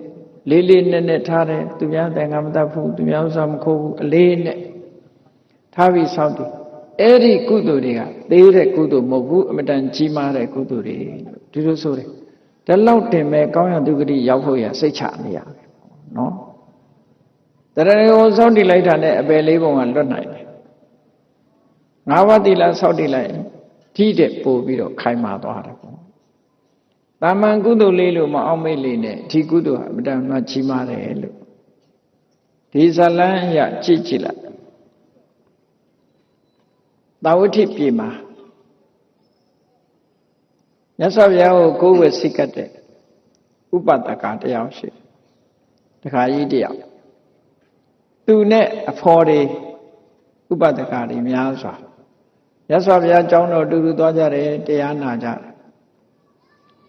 လေးလေးနက်နက်ထားတယ်သူများသင်္ကမတတ်ဘူးသူများဥစ္စာမခိုးဘူးအလေးနဲ့ထားပြီးဆောက်တည်အဲ့ဒီကုသိုလ်တွေကသေးတဲ့ကုသိုလ်မဟုတ်ဘူးအမတန်ကြီးမားတဲ့ကုသိုလ်တွေဒီလိုဆိုတယ်ဒါလောက်တင်မဲ့ကောင်းရဒုက္ခတိရောက်ဖို့ရစိတ်ချနေရပဲနော်တရဏဂုံဆောက်တည်လိုက်တာနဲ့အပယ်လေးပုံကလွတ်နိုင်တယ်၅ ပါးသီလဆောက်တည်လိုက်ထိတဲ့ပို့ပြီးတော့ခိုင်မာသွားတယ်ပေါ့တာမန်ကုသိုလ်လေးလို့မအောင်မေ့လေးနဲ့ဒီကုသိုလ်ဟာအမတန်မှကြီးမားတယ်လို့ဒီဇလန်းအရကြည့်လိုက်သာဝတိပြည်မှာမြတ်စွာဘုရားကိုကိုးဝယ်စိတ်ကပ်တဲ့ဥပဒကတယောက်ရှိတခါကြီးတယောက်သူနဲ့အဖော်တွေဥပဒကတွေများစွာမြတ်စွာဘုရားကျောင်းတော်တူတူသွားကြတယ်တရားနာကြတယ်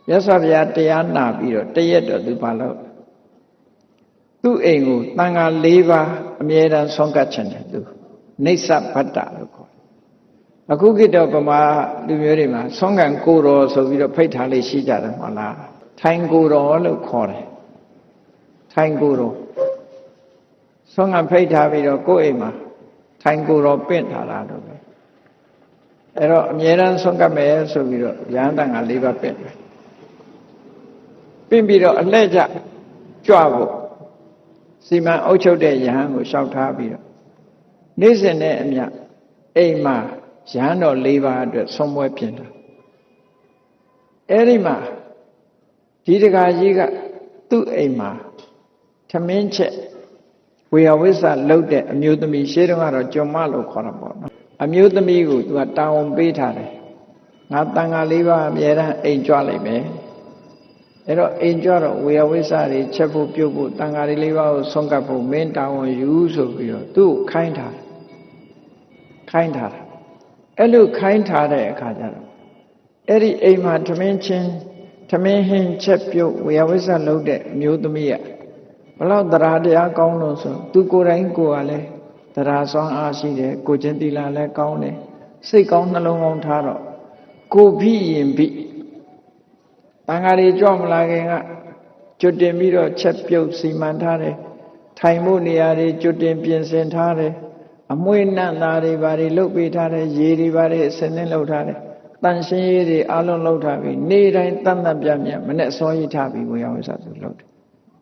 မြတ်စွာဘုရားတရားနာပြီးတော့တရက်တော့သူပါလို့သူ့အိမ်ကိုတန်ခါ၄ ပါးအမြဲတမ်းဆွမ်းကပ်ချင်တယ်သူနိစ္စဗတ္တလို့ခေါ်အခုခေတ်တော့ဗမာလူမျိုးတွေမှာဆွမ်းကံကိုတော်ဆိုပြီးတော့ဖိတ်ထားလေးရှိကြတယ်မဟုတ်လားထိုင်ကိုတော်လို့ခေါ်တယ်ထိုင်ကိုတော်ဆွမ်းကံဖိတ်ထားပြီးတော့ကိုယ့်အိမ်မှာထိုင်ကိုတော်ပင့်ထားတာလို့ပဲ အဲ့တော့အမြဲတမ်းဆုံးကပ်မယ်ဆိုပြီးတော့ရဟန်းတန်ခါ၄ပါးပြင်ပြီးတော့အလှည့်ကျကြွဖို့စီမံအုပ်ချုပ်တဲ့ယဟန်ကိုလျှောက်ထားပြီးတော့နေ့စဉ်နဲ့အမျှအိမ်မှာယဟန်တော်၄ပါးအတွက်ဆုံးပွဲပြင်တာအဲ့ဒီမှာဒီတကာကြီးကသူ့အိမ်မှာထမင်းချက်ဝေယဝိဆလှုပ်တဲ့အမျိုးသမီးရှေးတုန်းကတော့ကျော်မလို့ခေါ်တာပေါ့နော်အမျိုးသမီးကိုသူကတာဝန်ပေးထားတယ်ငါတန်ခါ၄ပါးအမြဲတမ်းအိမ်ကြွလိုက်မယ်အဲ့တော့အိမ်ကြွတော့ဝေယဝိဆတွေချက်ဖို့ပြုတ်ဖို့တန်ခါ၄ပါးကိုဆုံးကပ်ဖို့မင်းတာဝန်ယူဆိုပြီးတော့သူ့ကိုခိုင်းထားတာအဲ့လိုခိုင်းထားတဲ့အခါကျတော့အဲ့ဒီအိမ်မှာထမင်းဟင်းချက်ပြုတ်ဝေယဝိဆလှုပ်တဲ့အမျိုးသမီးကဘလောက်တရားတရားကောင်းလို့ဆိုသူကိုယ်တိုင်ကိုယ်ကလည်းတရားစွမ်းအားရှိတယ်ကိုချင်းတီလာလည်းကောင်းတယ်စိတ်ကောင်းနှလုံးကောင်းထားတော့ကိုဖိရင်ဖိတန်ဃာတွေကြွမလာခင်ကကျွတ်တင်ပြီးတော့ချက်ပြုတ်စီမံထားတယ်ထိုင်ဖို့နေရာတွေကျွတ်တင်ပြင်ဆင်ထားတယ်အမွှေးနတ်သားတွေဘာတွေလုပ်ပေးထားတယ်ရေတွေဘာတွေအစင်းနဲ့လုပ်ထားတယ်တန်ရှင်းရေးတွေအလုံးလုပ်ထားပြီးနေ့တိုင်းတတ်တတ်ပြတ်ပြတ်မနဲ့စောရထားပြီးဝေယဝိဆသူလုပ်တယ်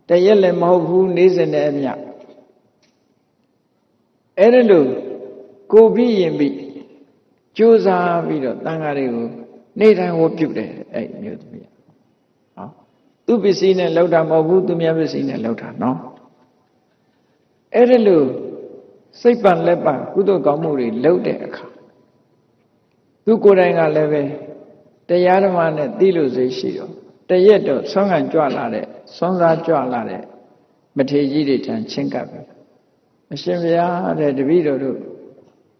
တရက်လည်းမဟုတ်ဘူးနေ့စဉ်နဲ့အမျှအဲ့ဒါလို့ကိုပြီးရင်ပြီးကြိုးစားပြီးတော့တန်ဃာတွေကိုနေ့တိုင်းဝတ်ပြုတယ်အဲ့မျိုးသမီးဟောသူပစ္စည်းနဲ့လောက်တာမဟုတ်ဘူးသူများပစ္စည်းနဲ့လောက်တာနော်အဲ့ဒါလို့စိတ်ပန်လက်ပန်ကုသိုလ်ကောင်းမှုတွေလုပ်တဲ့အခါသူကိုယ်တိုင်ကလည်းပဲတရားဓမ္မနဲ့သိလို့စိတ်ရှိတော့တရက်တော့ဆွမ်းခံကြွလာတဲ့ဆွမ်းစားကြွလာတဲ့မထေရကြီးတွေထံချင်းကပ်ပြီအရှင်ဘုရားတဲ့တပည့်တော်တို့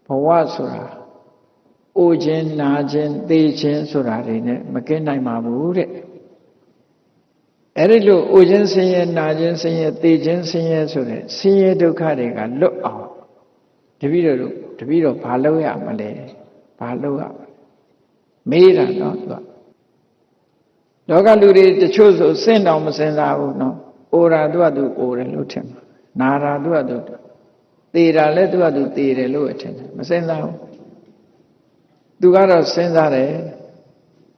ဘဝဆိုတာအိုခြင်းနာခြင်းသေခြင်းဆိုတာတွေနဲ့မကင်းနိုင်ပါဘူးတဲ့အဲ့ဒီလိုအိုခြင်းဆင်းရဲနာခြင်းဆင်းရဲသေခြင်းဆင်းရဲဆိုတဲ့ဆင်းရဲဒုက္ခတွေကလွတ်အောင်တပည့်တော်ဘာလုပ်ရမလဲဘာလုပ်ရမေးတာနော်သူကလောကလူတွေတချို့ဆိုစင့်တော်မစင်စားဘူးနော်အိုတာသူကသူအိုတယ်လို့ထင်မှာနာတာသူကသူသေတာလည်းသူကသူသေတယ်လို့ထင်တယ်မစင်စားဘူးသူကတော့စဉ်းစားတယ်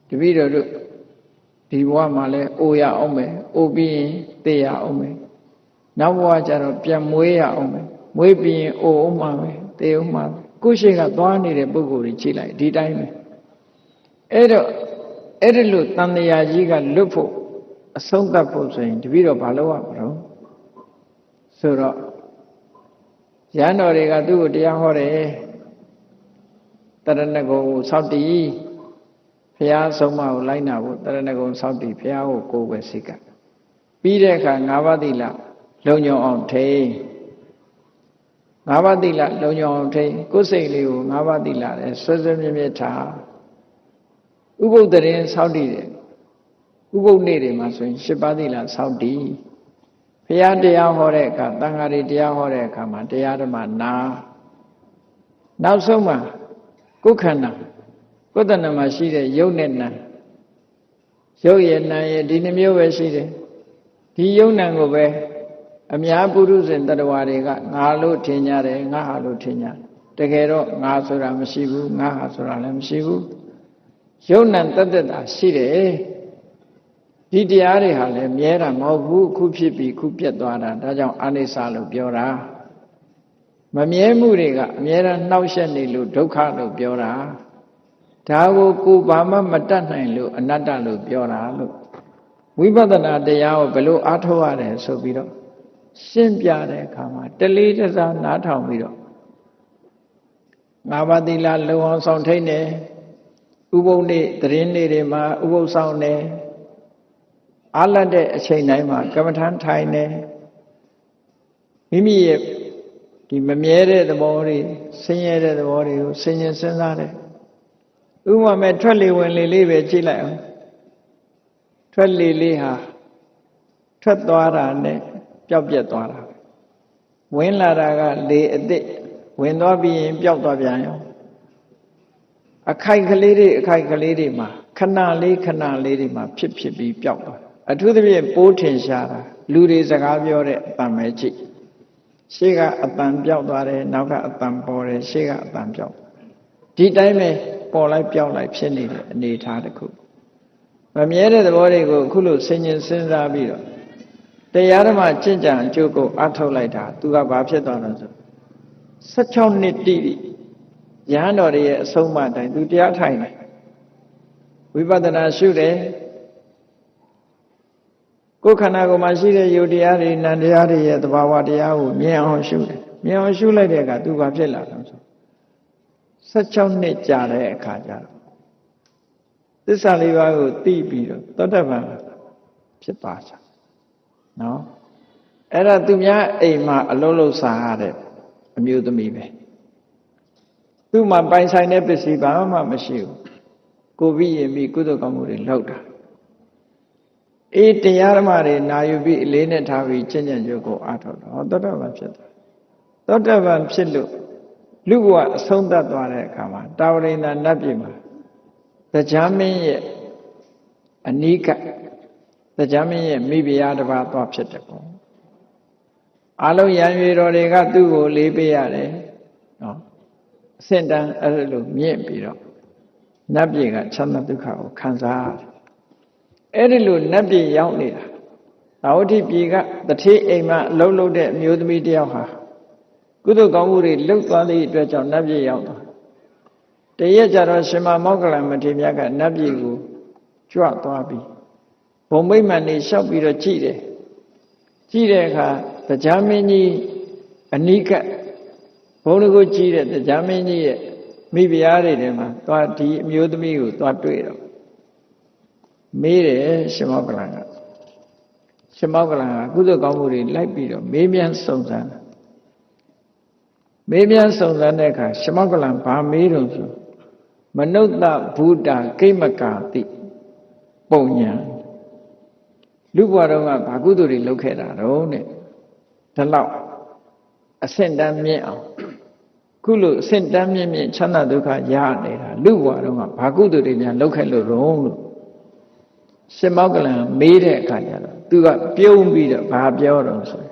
တပည့်တော်တို့ဒီဘဝမှာလည်းအိုရအောင်မယ်အိုပြီးရင်သေရအောင်မယ်နောက်ဘဝကျတော့ပြန်မွေးရအောင်မယ်မွေးပြီးရင်အိုအောင်မှာပဲသေအောင်မှာကိုယ်ရှိကသွားနေတဲ့ပုဂ္ဂိုလ်ကြီးကြည့်လိုက်ဒီတိုင်းပဲအဲ့ဒီလိုတန်တရားကြီးကလွတ်ဖို့အဆုံးသတ်ဖို့ဆိုရင်တပည့်တော်ဘာလုပ်ရမလို့ဆိုတော့ရဟန်းတော်တွေကသူ့ကိုတရားဟောတယ်တရဏဂုံကိုစောင့်တည်ဘုရားဆုံးမကိုလိုက်နာဖို့တရဏဂုံစောင့်တည်ဘုရားကိုကိုယ်ပဲစိတ်ကပြီးတဲ့အခါ၅ပါးသီလလုံညုံအောင်ထိန်း၅ပါးသီလလုံညုံအောင်ထိန်းကိုယ်စိတ်လေးကို၅ပါးသီလနဲ့ဆွဲဆွဲမြဲမြဲထားဥပုသ်တရင်စောင့်တည်တယ်ဥပုသ်နေ့တွေမှာဆိုရင်၈ပါးသီလစောင့်တည်ဘုရားတရားဟောတဲ့အခါတန်ဃာတွေတရားဟောတဲ့အခါမှာတရားဓမ္မနာနောက်ဆုံးမှာကိုယ်ခန္ဓာကိုယ်တဏ္ဍမှာရှိတဲ့ယုတ်နဲ့နာယုတ်ရဲ့နာရဲ့ဒီနှမျိုးပဲရှိတယ်ဒီယုတ်နာကိုပဲအများပုရုဇဉ်တ attva တွေကငါလို့ထင်ကြတယ်ငါဟာလို့ထင်ကြတယ်တကယ်တော့ငါဆိုတာမရှိဘူးငါဟာဆိုတာလည်းမရှိဘူးယုတ်နာတသက်တာရှိတယ်ဒီတရားတွေဟာလည်းမြဲတာမဟုတ်ဘူးခုဖြစ်ပြီးခုပြတ်သွားတာဒါကြောင့်အနိစ္စလို့ပြောတာမမြဲမှုတွေကအမြဲတမ်းနှောက်ယှက်နေလို့ဒုက္ခလို့ပြောတာဒါကိုဘာမှမတတ်နိုင်လို့အနတ္တလို့ပြောတာလို့ဝိပဿနာတရားကိုဘယ်လိုအားထုတ်ရတယ်ဆိုပြီးတော့ရှင်းပြတဲ့အခါမှာတလေးတစားနားထောင်ပြီးတော့ငါးပါးသီလလုံအောင်ဆောင်ထိန်တယ်ဥပုသ်နေ့သတင်းနေ့တွေမှာဥပုသ်ဆောင်တယ်အားလတ်တဲ့အချိန်တိုင်းမှာကမ္မထမ်းထိုင်တယ်မိမိရဲ့ဒီမမြဲတဲ့သဘောတွေဆင်းရဲတဲ့သဘောတွေကိုဆင်ញင်စဉ်းစားတယ်ဥပမာမဲ့ထွက်လေဝင်လေလေးပဲကြည့်လိုက်အောင်ထွက်လေလေးဟာထွက်သွားတာနဲ့ပျောက်ပြက်သွားတာဝင်လာတာကလေအစ်စ်ဝင်သွားပြီးရင်ပျောက်သွားပြန်ရောအခိုက်ကလေးတွေမှာခဏလေးတွေမှာဖြစ်ပြီးပျောက်သွားအထူးသဖြင့်ပိုးထင်ရှားတာလူတွေစကားပြောတဲ့အတန်ပဲကြည့်ရှေ့ကအတန်ပျောက်သွားတယ်နောက်ကအတန်ပေါ်တယ်ရှေ့ကအတန်ပျောက်ဒီတိုင်းပဲ ပေါ်လိုက်ပြောင်းလိုက်ဖြစ်နေတဲ့အနေအထားတစ်ခုမမြဲတဲ့သဘောတွေကိုအခုလိုဆင်ញင်စဉ်းစားပြီးတော့တရားဓမ္မကျင့်ကြံအကျိုးကိုအထောက်လိုက်တာသူကဘာဖြစ်သွားလို့ဆို16နှစ်တိတိရဟန်းတော်တွေရဲ့အဆုံးအမတိုင်းသူတရားထိုင်တယ်ဝိပဿနာရှုတယ်ကိုယ်ခန္ဓာကိုယ်မှာရှိတဲ့ယုတ်တရားတွေနံတရားတွေရဲ့သဘာဝတရားကိုမြင်အောင်ရှုတယ်မြင်အောင်ရှုလိုက်တဲ့အခါသူဘာဖြစ်လာလဲဆို16နှစ်ကြာတဲ့အခါကျတော့သစ္စာလေးပါးကိုသိပြီးတော့သောတပန်ဖြစ်သွားကြနော်အဲ့ဒါသူများအိမ်မှာအလုံးလုံးစားရတဲ့အမျိုးသမီးပဲသူ့မှာပိုင်ဆိုင်တဲ့ပစ္စည်းဘာမှမရှိဘူးကိုပြီးရင်ပြီးကုသိုလ်ကောင်းမှုတွေလုပ်တာအေးတရားဓမ္မတွေနာယူပြီးအလေးနဲ့ထားပြီးကျင့်ကြံကြိုးကိုအားထုတ်တော့သောတပန်ဖြစ်သွားသောတပန်ဖြစ်လို့လူဘဝအဆုံးသတ်သွားတဲ့အခါမှာတာဝရိန္ဒနတ်ပြည်မှာတရားမင်းရဲ့အနိကတရားမင်းရဲ့မိဖုရားတစ်ပါးသွားဖြစ်တယ်ပေါ့အလုံးရံရွေတော်တွေကသူ့ကိုလေးပေးရတယ်နော်အစင်တန်းအဲ့လိုမြင့်ပြီးတော့နတ်ပြည်ကချမ်းသာဒုက္ခကိုခံစားရတယ်အဲ့ဒီလိုနတ်ပြည်ရောက်နေတာသာဝတိပြည်ကတထေးအိမ်မှာအလုံးလုံးတဲ့အမျိုးသမီးတယောက်ဟာကုသိုလ်ကောင်းမှုတွေလုပ်သွားသည့်အတွက်ကြောင့်နတ်ပြည်ရောက်သွားတရက်ကြတော့ရှင်မမောက္ကလံမထေရမြတ်ကနတ်ပြည်ကိုကြွသွားပြီးဘုံမိမ့်မှန်နေလျှောက်ပြီးတော့ကြည့်တယ်ကြည့်တဲ့အခါတရားမင်းကြီးအနိကဘုံကိုကြည့်တဲ့တရားမင်းကြီးရဲ့မိဖုရားတွေထဲမှာသွားဒီအမျိုးသမီးကိုသွားတွေ့တော့မေးတယ်ရှင်မောက္ကလံကရှင်မောက္ကလံကကုသိုလ်ကောင်းမှုတွေလိုက်ပြီးတော့မေးမြန်းစုံစမ်းမေးမြန်းစုံစမ်းတဲ့အခါရှင်မောက္ကလံဘာမေးတော့ဆိုမနုဿဘုဒ္ဓကိမကာတိပုံညာလူဘဝတော်ကဘာကုသိုလ်တွေလုပ်ခဲ့တာတော့တဲ့ဒါလောက်အဆင့်တန်းမြင့်အောင်ခုလိုအဆင့်တန်းမြင့်မြင့်ချမ်းသာဒုက္ခရနေတာလူဘဝတော်ကဘာကုသိုလ်တွေများလုပ်ခဲ့လို့တော့လို့ရှင်မောက္ကလံမေးတဲ့အခါကျတော့သူကပြုံးပြီးတော့ဘာပြောတော့ဆို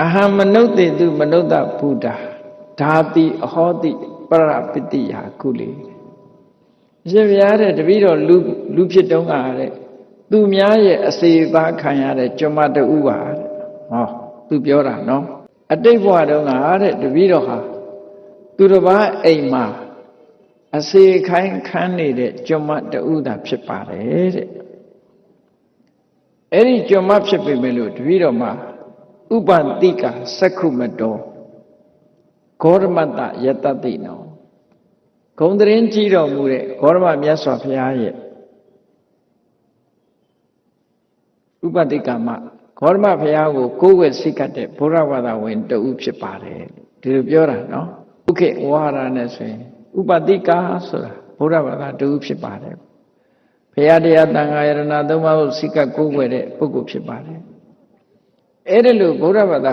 အဟံမနုဿေတုမနုဿဘုဒ္ဓဓာတိအဟောတိပရပတ္တိဟာကုလေရှင်ဗျာတဲ့တပည့်တော်လူဖြစ်တုံးကတဲ့သူများရဲ့အစေပါခံရတဲ့ကျွမတူပါတဲ့ဟောသူပြောတာနော်အတိတ်ဘဝတုန်းကတဲ့တပည့်တော်ဟာသူတစ်ပါးအိမ်မှာအစေခိုင်းခန်းနေတဲ့ကျွမတူသာဖြစ်ပါတယ်တဲ့အဲ့ဒီကျွမဖြစ်ပေမဲ့လို့တပည့်တော်မှာဥပတိကသက္ခုမတောဂေါရမတယတတိနောဂုံတရင်ကြည်တော်မူတဲ့ဂေါရမမြတ်စွာဘုရားရဲ့ဥပတိကမဂေါရမဘုရားကိုကိုးကွယ်စိတ်ကပ်တဲ့ဘုရားဝါဒဝင်တူဖြစ်ပါတယ်ဒီလိုပြောတာနော်ဥက္ခေဝါရနဲ့ဆိုရင်ဥပတိကဆိုတာဘုရားဝါဒတူဖြစ်ပါတယ်ဘုရားတရားတန်ခါယရဏသုံးပါးကိုစိတ်ကပ်ကိုးကွယ်တဲ့ပုဂ္ဂိုလ်ဖြစ်ပါတယ်အဲ့ဒီလိုဘုရားဝါဒ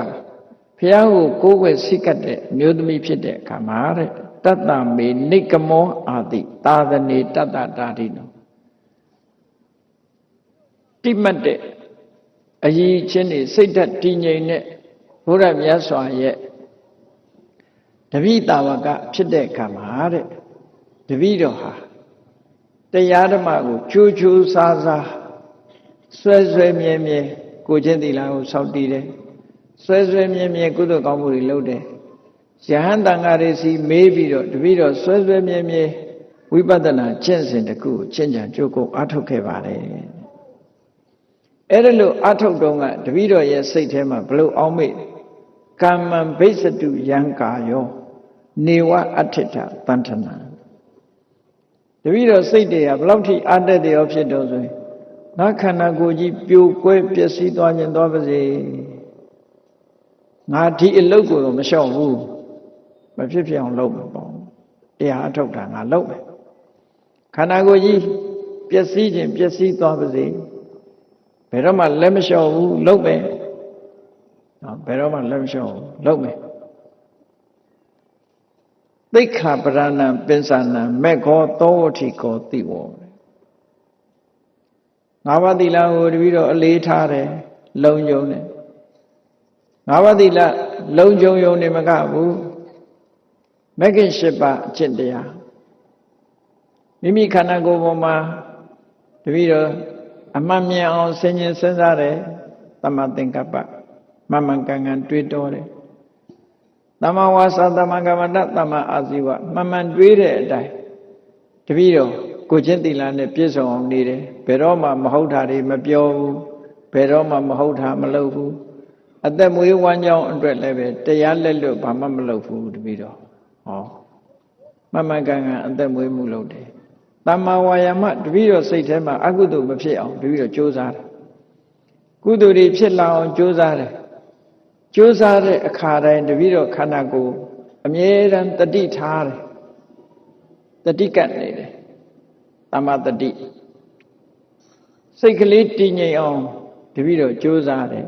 ဘုရားကိုကိုးကွယ်စိတ်ကပ်တဲ့အမျိုးသမီးဖြစ်တဲ့အခါမှာတဲ့တတ္တမေနိကမောအာတိသာသနေတတ္တတာတိနောတိမတ်တဲ့အရေးချင်းနေစိတ်ဓာတ်တည်ငြိမ်တဲ့ဘုရားမြတ်စွာရဲ့တပိတာဝကဖြစ်တဲ့အခါမှာတဲ့တပိတော်ဟာတရားဓမ္မကိုကြိုးကြိုးစားစားဆွဲဆွဲမြဲမြဲကိုချင်းသီလကိုစောင့်တည်တယ်ဆွဲဆွဲမြဲမြဲကုသိုလ်ကောင်းမှုတွေလုပ်တယ်ယဟန်တန်ဃာတွေစီမေးပြီးတော့တပိတော်ဆွဲဆွဲမြဲမြဲဝိပဿနာကျင့်စဉ်တစ်ခုကိုကျင့်ကြံကြိုးကုပ်အားထုတ်ခဲ့ပါတယ်အဲ့ဒါလို့အထုတ်တုံးကတပည့်တော်ရဲ့စိတ်ထဲမှာဘလို့အောင်းမေ့ကမ္မံဘိစ္ဆတုယံကာယောနေဝအဋ္ဌိတပန္ထနာတပည့်တော်စိတ်တွေကဘလောက်ထိအတတ်တယ်ရောဖြစ်တော့ဆိုရင်ငါခန္ဓာကိုယ်ကြီးပြိုကွဲပျက်စီးသွားခြင်းသွားပါစေငါဒီအလုပ်ကိုတော့မလျှော့ဘူးမဖြစ်ဖြစ်အောင်လုပ်မှာပေါ့တရားအထုတ်တာငါလုပ်မယ်ခန္ဓာကိုယ်ကြီးပျက်စီးခြင်းပျက်စီးသွားပါစေဘယ်တော့မှလက်မလျှော့ဘူးလုပ်မယ်နော်ဘယ်တော့မှလက်မလျှော့ဘူးလုပ်မယ်သိက္ခာပရဏံပင်စနံမေခောသောဝတိကောတိဝောငါးပါးသီလကိုတပည့်တော်အလေးထားတယ်လုံခြုံတယ်ငါးပါးသီလလုံခြုံယုံနေမကဘူးမဂ္ဂင်၈ပါးအကျင့်တရား မိမိခန္ဓာကိုယ်ပေါ်မှာတပည့်တော်အမှန်မြင်အောင်ဆင်ញင်စဉ်းစားတယ်သမ္မာသင်္ကပ္ပမှန်မှန်ကန်ကန်တွေးတောတယ်သမ္မာဝါစာသမ္မာကမ္မန္တသမ္မာအာဇီဝမှန်မှန်တွေးတဲ့အတိုင်းတပည့်တော်ကိုချင်းသီလနဲ့ပြည့်စုံအောင်နေတယ်ဘယ်တော့မှမဟုတ်တာတွေမပြောဘူးဘယ်တော့မှမဟုတ်တာမလုပ်ဘူးအသက်မွေးဝမ်းကြောင်းအတွက်လည်းပဲတရားလက်လွတ်ဘာမှမလုပ်ဘူးတပည့်တော်ဟောမှန်မှန်ကန်ကန်အသက်မွေးမှုလုပ်တယ်သမ္မာဝါယာမတပည့်တော်စိတ်ထဲမှာအကုသိုလ်မဖြစ်အောင်တပည့်တော်ကြိုးစားတယ်ကုသိုလ်တွေဖြစ်လာအောင်ကြိုးစားတယ်ကြိုးစားတဲ့အခါတိုင်းတပည့်တော်ခန္ဓာကိုယ်အမြဲတမ်းတတိထားတယ်တတိကပ်နေတယ်သမ္မာတတိစိတ်ကလေးတည်ငြိမ်အောင်တပည့်တော်ကြိုးစားတယ်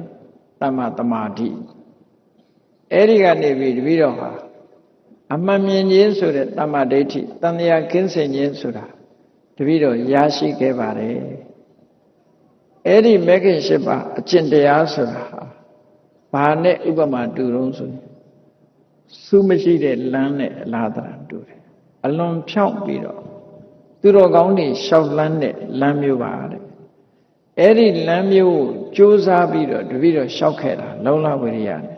သမ္မာသမာဓိအဲ့ဒီကနေပြီးတပည့်တော်ဟာအမှန်မြင်ခြင်းဆိုတဲ့သမ္မာဒိဋ္ဌိတန်တရားကင်းစင်ခြင်းဆိုတာတပည့်တော်ရရှိခဲ့ပါတယ်အဲ့ဒီမဂ္ဂင်၈ပါးအကျင့်တရားဆိုတာဘာနဲ့ဥပမာတူတုံးဆိုရင်စူးမရှိတဲ့လမ်းနဲ့အလားတရာတူတယ်အလွန်ဖြောင့်ပြီးတော့သူတော်ကောင်းတွေလျှောက်လန်းတဲ့လမ်းမျိုးပါတဲ့အဲ့ဒီလမ်းမျိုးကိုကြိုးစားပြီးတော့တပည့်တော်လျှောက်ခဲ့တာလုံလဝိရိယနဲ့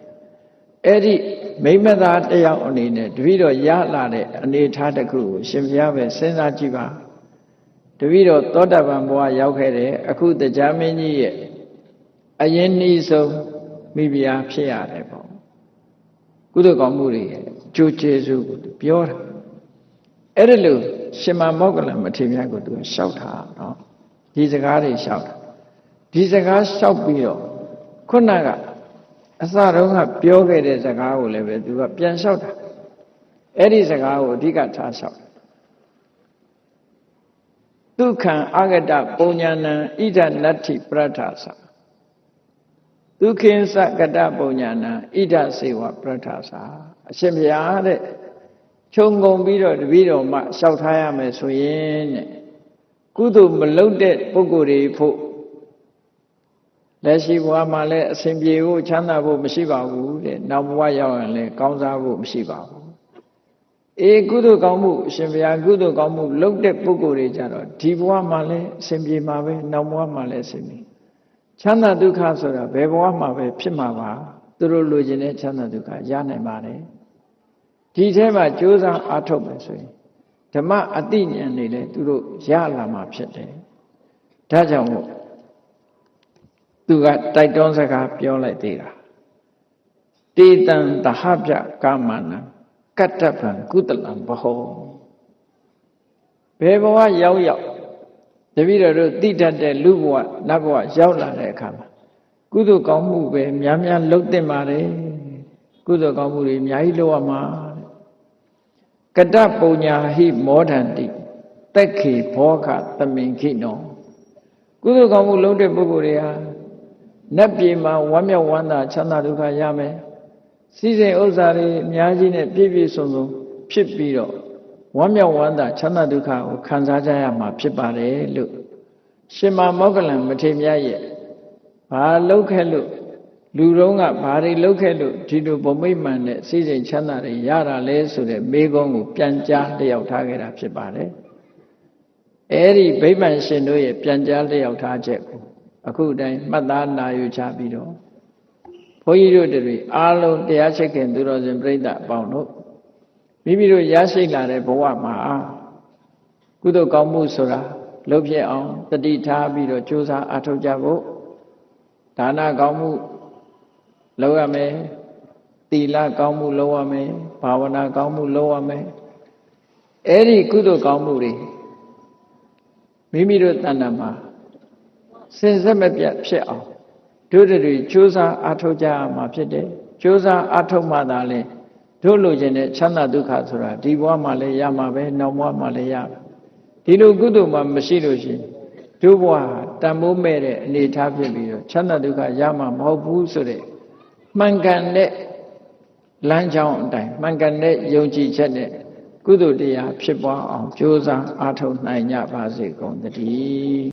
အဲ့ဒီမိမသားတယောက်အနေနဲ့တပည့်တော်ရလာတဲ့အနေထားတစ်ခုကိုရှင်ဘုရားပဲစဉ်းစားကြည့်ပါတပည့်တော်သောတာပန်ဘဝရောက်ခဲ့တယ်အခုတရားမင်းကြီးရဲ့အရင်နှီးဆုံးမိဖုရားဖြစ်ရတယ်ပေါ့ကုသိုလ်ကောင်းမှုတွေကြိုးကျေစုကိုပြောတာအဲ့ဒါလို့ရှင်မမောဂလမထေရမြတ်ကိုသူလျှောက်တာနော်ဒီစကားတွေလျှောက်တာဒီစကားလျှောက်ပြီးတော့ခုနကအစတုန်းကပြောခဲ့တဲ့စကားကိုလည်းပဲသူကပြန်လျှောက်တာအဲ့ဒီစကားကိုအဓိကထားလျှောက်တာဒုက္ခံအာဂတပုံညာဏံဣဒနတ္ထိပရထသဒုက္ခိသကတပုံညာဏံဣဒစေဝပရထသအရှင်ဘုရားတဲ့ခြုံငုံပြီးတော့တပည့်တော်မှလျှောက်ထားရမယ်ဆိုရင်တဲ့ကုသိုလ်မလုပ်တဲ့ပုဂ္ဂိုလ်တွေဖို့လက်ရှိဘဝမှာလည်းအစဉ်ပြေဖို့ချမ်းသာဖို့မရှိပါဘူးတဲ့နောက်ဘဝရောက်ရင်လည်းကောင်းစားဖို့မရှိပါဘူးအေးကုသိုလ်ကောင်းမှုအရှင်ဘုရားကုသိုလ်ကောင်းမှုလုပ်တဲ့ပုဂ္ဂိုလ်တွေကြတော့ဒီဘဝမှာလည်းအစဉ်ပြေမှာပဲနောက်ဘဝမှာလည်းအစဉ်ပြေချမ်းသာဒုက္ခဆိုတာဘယ်ဘဝမှာပဲဖြစ်မှာပါသူတို့လိုချင်တဲ့ချမ်းသာဒုက္ခရနိုင်ပါတယ်ဒီထဲမှာကြိုးစားအားထုတ်မယ်ဆိုရင်ဓမ္မအတိဉာဏ်တွေလည်းသူတို့ရလာမှာဖြစ်တယ်ဒါကြောင့်မို့သူကတိုက်တွန်းစကားပြောလိုက်သေးတာတေတံသဟပြကာမနံကတ္တဗံကုသလံဘဟောဘယ်ဘဝရောက်ရောက်တပည့်တော်တို့သိတတ်တဲ့လူဘဝနတ်ဘဝရောက်လာတဲ့အခါမှာကုသိုလ်ကောင်းမှုပဲများများလုပ်သင့်ပါတယ်ကုသိုလ်ကောင်းမှုတွေအများကြီးလုပ်ရမှာကတ္တပုညာဟိမောဒန္တိသက်ခေဘောခသမင်ခိနောကုသိုလ်ကောင်းမှုလုပ်တဲ့ပုဂ္ဂိုလ်တွေဟာနတ်ပြည်မှာဝမ်းမြောက်ဝမ်းသာချမ်းသာဒုက္ခရမယ်စီစဉ်ဥစ္စာတွေအများကြီးနဲ့ပြည့်ပြည့်စုံစုံဖြစ်ပြီးတော့ဝမ်းမြောက်ဝမ်းသာချမ်းသာဒုက္ခကိုခံစားကြရမှာဖြစ်ပါတယ်လို့ရှင်မမောဂလန်မထေရမြတ်ရဲ့ဘာလုပ်ခဲ့လို့လူတော်ကဘာတွေလုပ်ခဲ့လို့ဒီလိုဗမိတ်မှန်တဲ့စီစဉ်ချမ်းသာတွေရတာလဲဆိုတဲ့မေးခွန်းကိုပြန်ကြားလျှောက်ထားခဲ့တာဖြစ်ပါတယ်အဲဒီဗိမာန်ရှင်တို့ရဲ့ပြန်ကြားလျှောက်ထားချက်ကိုအခုတိုင်းမှတ်သားနာယူချပြီးတော့ဘုန်းကြီးတို့တွေအားလုံးတရားချစ်ခင်သူတော်စင်ပြိဿအပေါင်းတို့မိမိတို့ရရှိလာတဲ့ဘဝမှာကုသိုလ်ကောင်းမှုဆိုတာလုပ်ဖြစ်အောင်တတိထားပြီးတော့ကြိုးစားအားထုတ်ကြဖို့ဒါနကောင်းမှုလုပ်ရမယ်သီလကောင်းမှုလုပ်ရမယ်ဘာဝနာကောင်းမှုလုပ်ရမယ်အဲ့ဒီကုသိုလ်ကောင်းမှုတွေမိမိတို့တဏ္ဍာမှာစင်စစ်မပြတ်ဖြစ်အောင်တို့တွေကြိုးစားအားထုတ်ကြရမှာဖြစ်တယ်ကြိုးစားအားထုတ်မှသာလေတို့လိုချင်တဲ့ချမ်းသာဒုက္ခဆိုတာဒီဘဝမှာလည်းရမှာပဲနောက်ဘဝမှာလည်းရမှာဒီလိုကုသိုလ်မှမရှိလို့ရှိရင်တို့ဘဝတန်ဖိုးမဲ့တဲ့အနေထားဖြစ်ပြီးတော့ချမ်းသာဒုက္ခရမှာမဟုတ်ဘူးဆိုတဲ့မှန်ကန်တဲ့လမ်းကြောင်းအတိုင်းမှန်ကန်တဲ့ယုံကြည်ချက်နဲ့ကုသိုလ်တရားဖြစ်ပွားအောင်ကြိုးစားအားထုတ်နိုင်ကြပါစေကုန်သတည်း